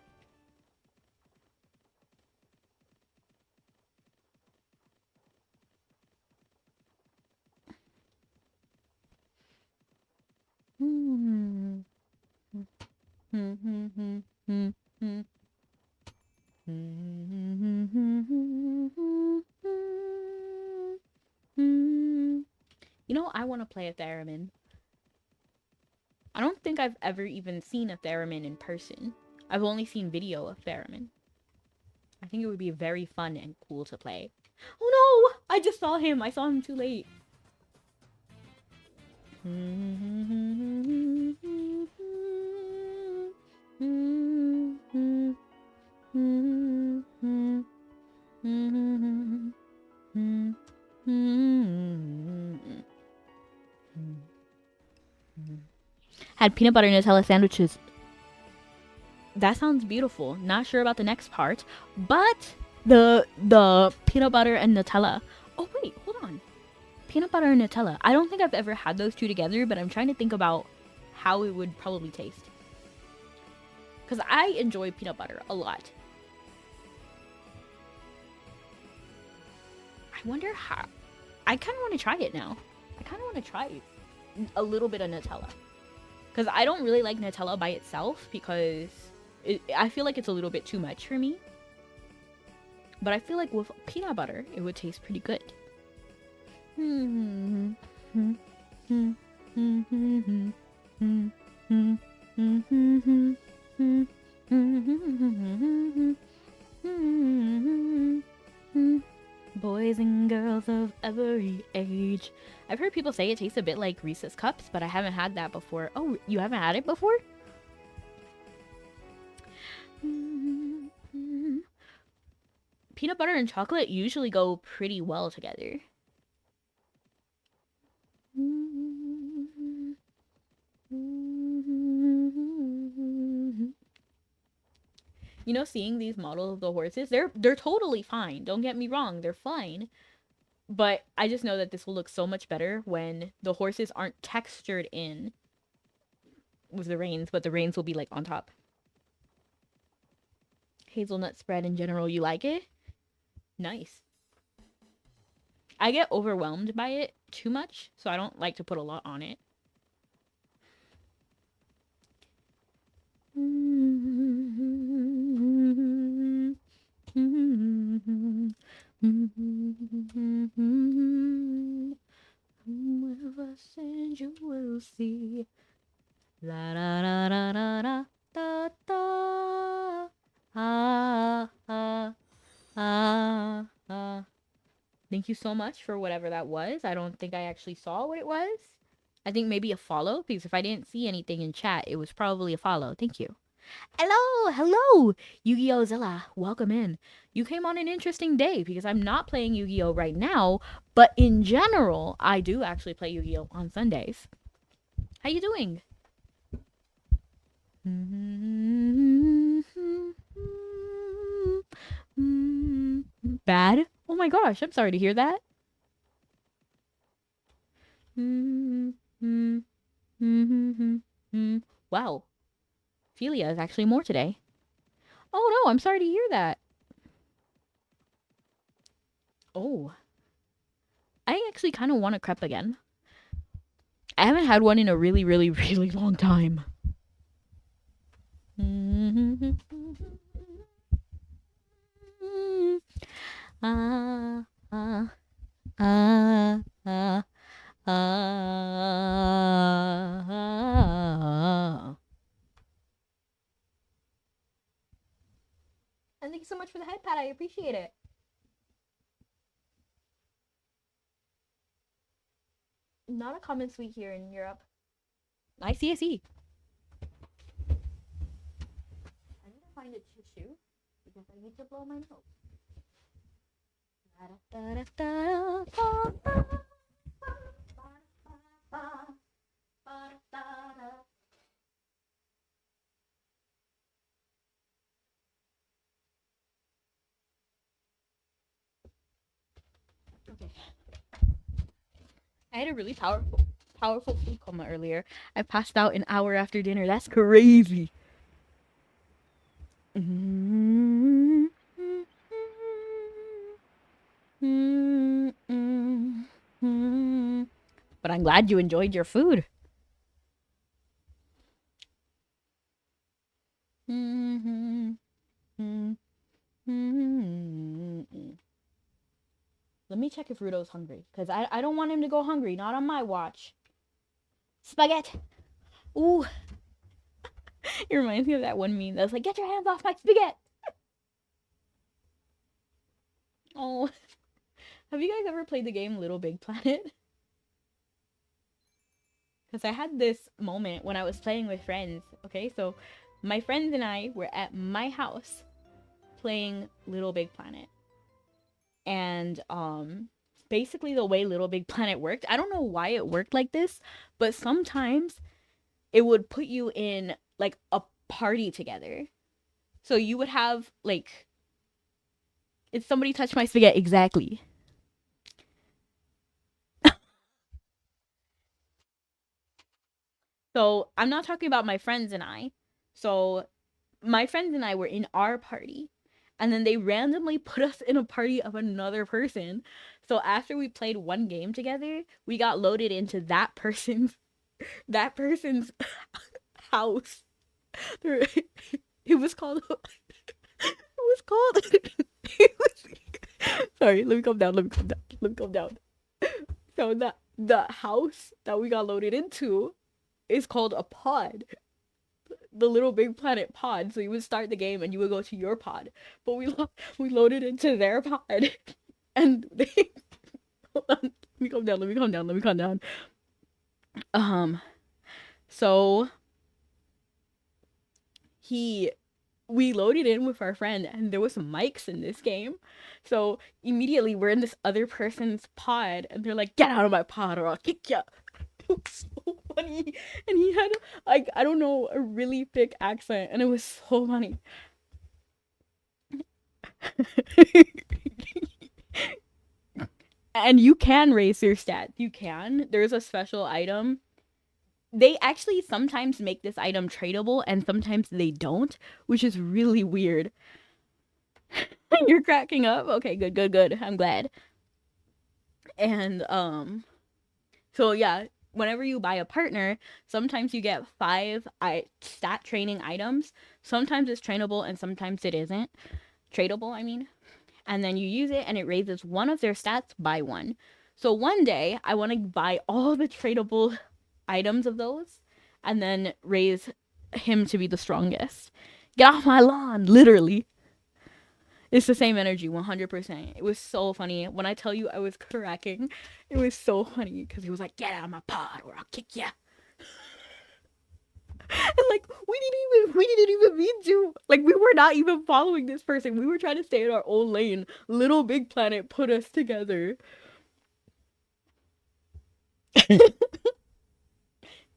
You know, I want to play a Theremin. I don't think I've ever even seen a Theremin in person. I've only seen video of Theremin. I think it would be very fun and cool to play. Oh no! I just saw him. I saw him too late. Had peanut butter Nutella sandwiches. That sounds beautiful. Not sure about the next part, but the peanut butter and Nutella. Oh wait, hold on. Peanut butter and Nutella. I don't think I've ever had those two together, but I'm trying to think about how it would probably taste. Because I enjoy peanut butter a lot. I wonder how. I kind of want to try it now. I kind of want to try a little bit of Nutella. Because I don't really like Nutella by itself because I feel like it's a little bit too much for me. But I feel like with peanut butter, it would taste pretty good. Boys and girls of every age. I've heard people say it tastes a bit like Reese's Cups, but I haven't had that before. Oh, you haven't had it before? Peanut butter and chocolate usually go pretty well together. You know, seeing these models of the horses, they're totally fine. Don't get me wrong, they're fine. But I just know that this will look so much better when the horses aren't textured in with the reins, but the reins will be like on top. Hazelnut spread in general, you like it? Nice. I get overwhelmed by it too much, so I don't like to put a lot on it. and you will see. La da da da da da da da. Ah ah ah ah. Thank you so much for whatever that was. I don't think I actually saw what it was. I think maybe a follow, because if I didn't see anything in chat, it was probably a follow. Thank you. Hello, Yu-Gi-Oh! Zilla. Welcome in. You came on an interesting day because I'm not playing Yu-Gi-Oh! Right now, but in general, I do actually play Yu-Gi-Oh! On Sundays. How you doing? Bad? Oh my gosh, I'm sorry to hear that. Wow. Philia is actually more today. Oh no, I'm sorry to hear that. Oh. I actually kind of want a crepe again. I haven't had one in a really, really, really long time. And thank you so much for the head pat. I appreciate it. Not a common sweet here in Europe. I see. I need to find a tissue because I need to blow my nose. Okay. I had a really powerful food coma earlier. I passed out an hour after dinner. That's crazy. But I'm glad you enjoyed your food. Let me check if Rudo's hungry, because I don't want him to go hungry. Not on my watch. Spaghetti. Ooh. It reminds me of that one meme that was like, get your hands off my spaghetti. Oh. Have you guys ever played the game Little Big Planet? Because I had this moment when I was playing with friends. Okay, so my friends and I were at my house playing Little Big Planet. And basically the way Little Big Planet worked, I don't know why it worked like this, but sometimes it would put you in like a party together. So you would have like, if somebody touched my spaghetti, exactly. So I'm not talking about my friends and I. So my friends and I were in our party, and then they randomly put us in a party of another person. So after we played one game together, we got loaded into that person's house. It was called sorry, let me calm down. So the house that we got loaded into is called a pod. The Little Big Planet pod. So you would start the game and you would go to your pod, but we loaded into their pod, and they hold on, let me calm down. So we loaded in with our friend, and there was some mics in this game. So immediately we're in this other person's pod, and they're like, get out of my pod or I'll kick ya. It was so funny. And he had, like, I don't know, a really thick accent, and it was so funny. And you can raise your stats. You can. There's a special item. They actually sometimes make this item tradable, and sometimes they don't, which is really weird. You're cracking up? Okay, good. I'm glad. And so yeah, whenever you buy a partner, sometimes you get 5 stat training items. Sometimes it's trainable and sometimes it isn't. Tradable, I mean. And then you use it and it raises one of their stats by 1. So one day I want to buy all the tradable items of those and then raise him to be the strongest. Get off my lawn, literally. It's the same energy, 100%. It was so funny. When I tell you I was cracking, it was so funny because he was like, get out of my pod or I'll kick ya. And like, we didn't even mean to. Like, we were not even following this person. We were trying to stay in our own lane. Little Big Planet put us together.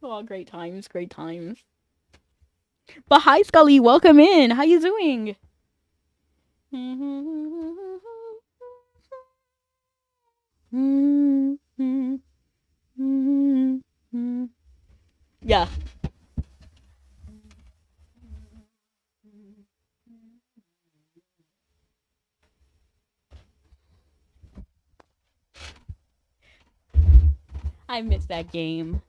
Oh, great times, great times. But hi, Scully, welcome in. How you doing? Yeah. I miss that game.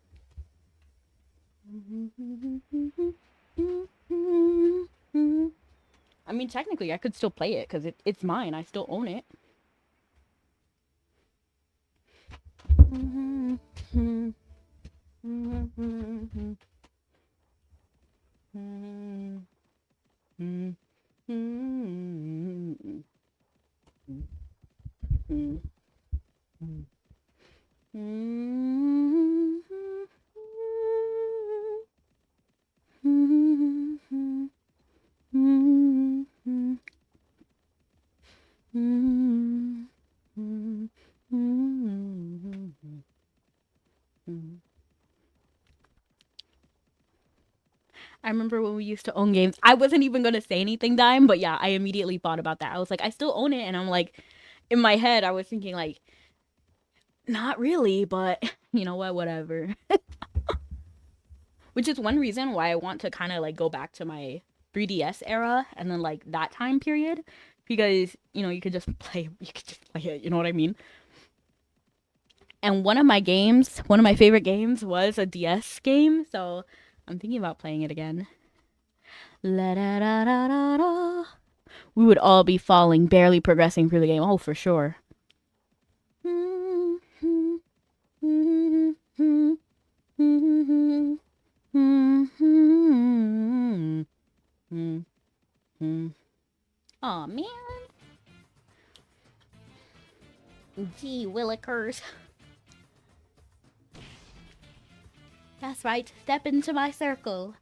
I mean, technically, I could still play it because it's mine. I still own it. I remember when we used to own games. I wasn't even gonna say anything, Dime, but yeah, I immediately thought about that. I was like, I still own it, and I'm like, in my head, I was thinking like, not really, but you know what, whatever. Which is one reason why I want to kind of like go back to my 3DS era and then like that time period, because you know you could just play it. You know what I mean? And one of my favorite games was a DS game, so I'm thinking about playing it again. La da da da da da. We would all be falling, barely progressing through the game. Oh, for sure. Aw, man. Gee willikers. That's right. Step into my circle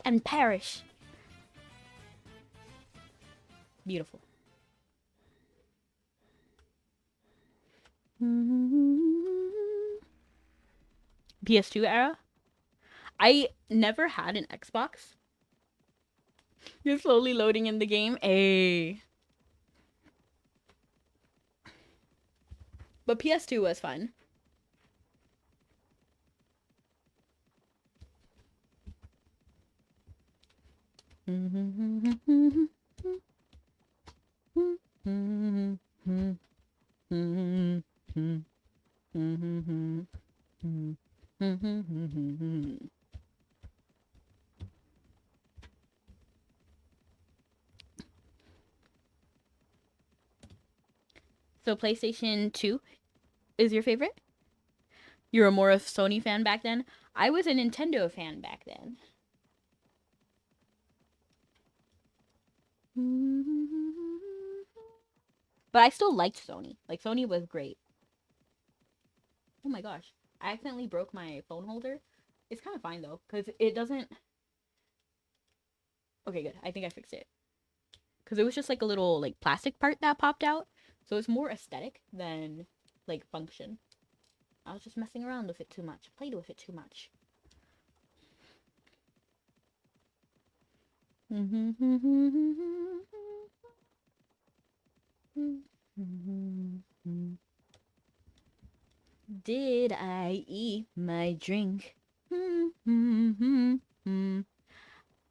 and perish. Beautiful. PS2 era? I never had an Xbox. You're slowly loading in the game. Ay. But PS2 was fun. So PlayStation 2 is your favorite? You were more a Sony fan back then? I was a Nintendo fan back then. But I still liked Sony. Like, Sony was great. Oh my gosh. I accidentally broke my phone holder. It's kind of fine, though, because it doesn't... Okay, good. I think I fixed it. Because it was just, like, a little, like, plastic part that popped out. So it's more aesthetic than, like, function. I was just messing around with it too much. Played with it too much. Did I eat my drink?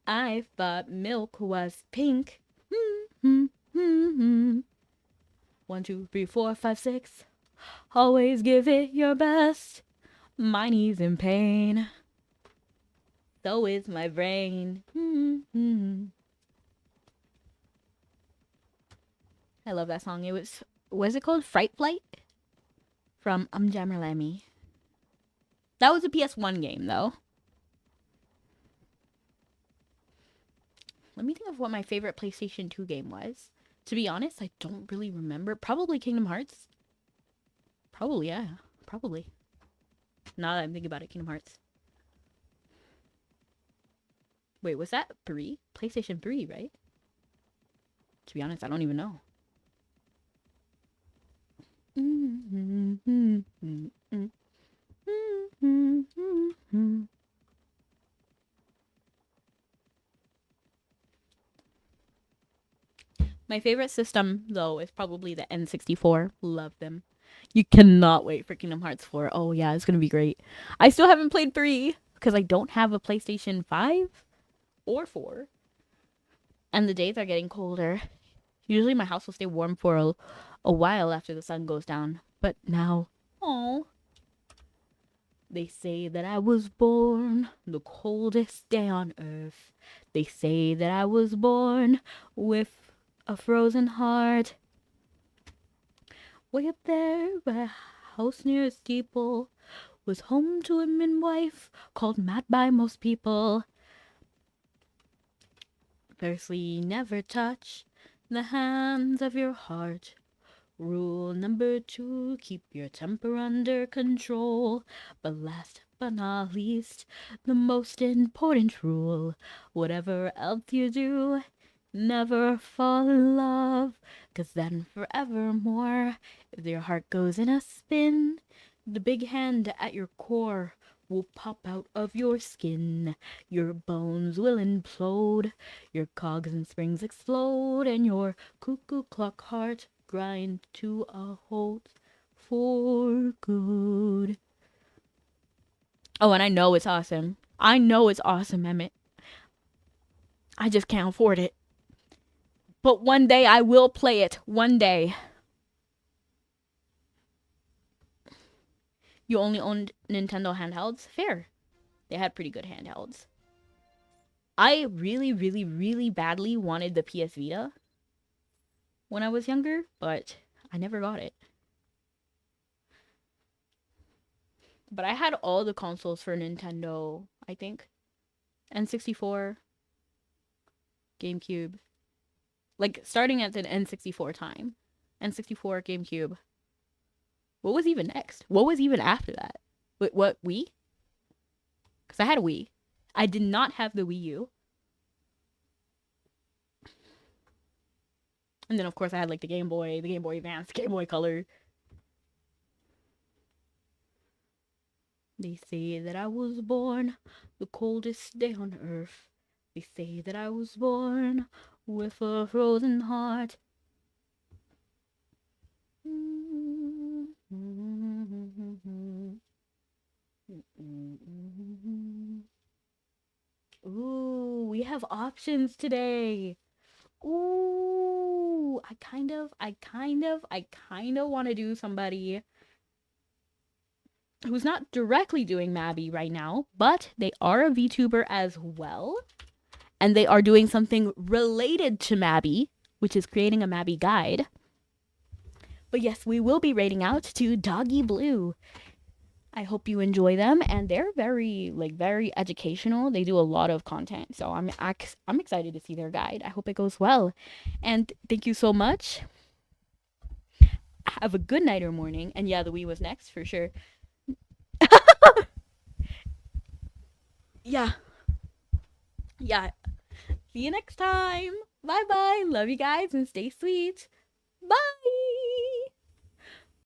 I thought milk was pink. 1, 2, 3, 4, 5, 6. Always give it your best. My knee's in pain. So is my brain. I love that song. It was it called Fright Flight? From Jammerlammy. That was a PS1 game, though. Let me think of what my favorite PlayStation 2 game was. To be honest, I don't really remember. Probably Kingdom Hearts. Probably, yeah. Probably. Now that I'm thinking about it, Kingdom Hearts. Wait, was that 3? PlayStation 3, right? To be honest, I don't even know. My favorite system, though, is probably the N64. Love them. You cannot wait for Kingdom Hearts 4. Oh, yeah, it's going to be great. I still haven't played 3 because I don't have a PlayStation 5 or 4. And the days are getting colder. Usually my house will stay warm for a while after the sun goes down. But now, oh. They say that I was born the coldest day on earth. They say that I was born with a frozen heart. Way up there by a house near a steeple was home to a midwife called mad by most people. Firstly, never touch the hands of your heart. Rule number 2, keep your temper under control. But last but not least, the most important rule, whatever else you do, never fall in love, 'cause then forevermore, if your heart goes in a spin, the big hand at your core will pop out of your skin. Your bones will implode, your cogs and springs explode, and your cuckoo clock heart grind to a halt for good. Oh, and I know it's awesome. I know it's awesome, Emmett. I just can't afford it. But one day I will play it. One day. You only owned Nintendo handhelds? Fair. They had pretty good handhelds. I really, really, really badly wanted the PS Vita when I was younger, but I never got it. But I had all the consoles for Nintendo, I think. N64, GameCube. Like, starting at the N64 time. N64, GameCube. What was even next? What was even after that? What, Wii? Because I had a Wii. I did not have the Wii U. And then, of course, I had, like, the Game Boy Advance, Game Boy Color. They say that I was born the coldest day on earth. They say that I was born with a frozen heart. Ooh, we have options today. Ooh, I kind of want to do somebody who's not directly doing Mabi right now, but they are a VTuber as well. And they are doing something related to Mabi, which is creating a Mabi guide. But yes, we will be rating out to Doggy Blue. I hope you enjoy them, and they're very educational. They do a lot of content, so I'm excited to see their guide. I hope it goes well, and thank you so much. Have a good night or morning, and yeah, the Wii was next for sure. Yeah. See you next time. Bye bye. Love you guys and stay sweet. Bye.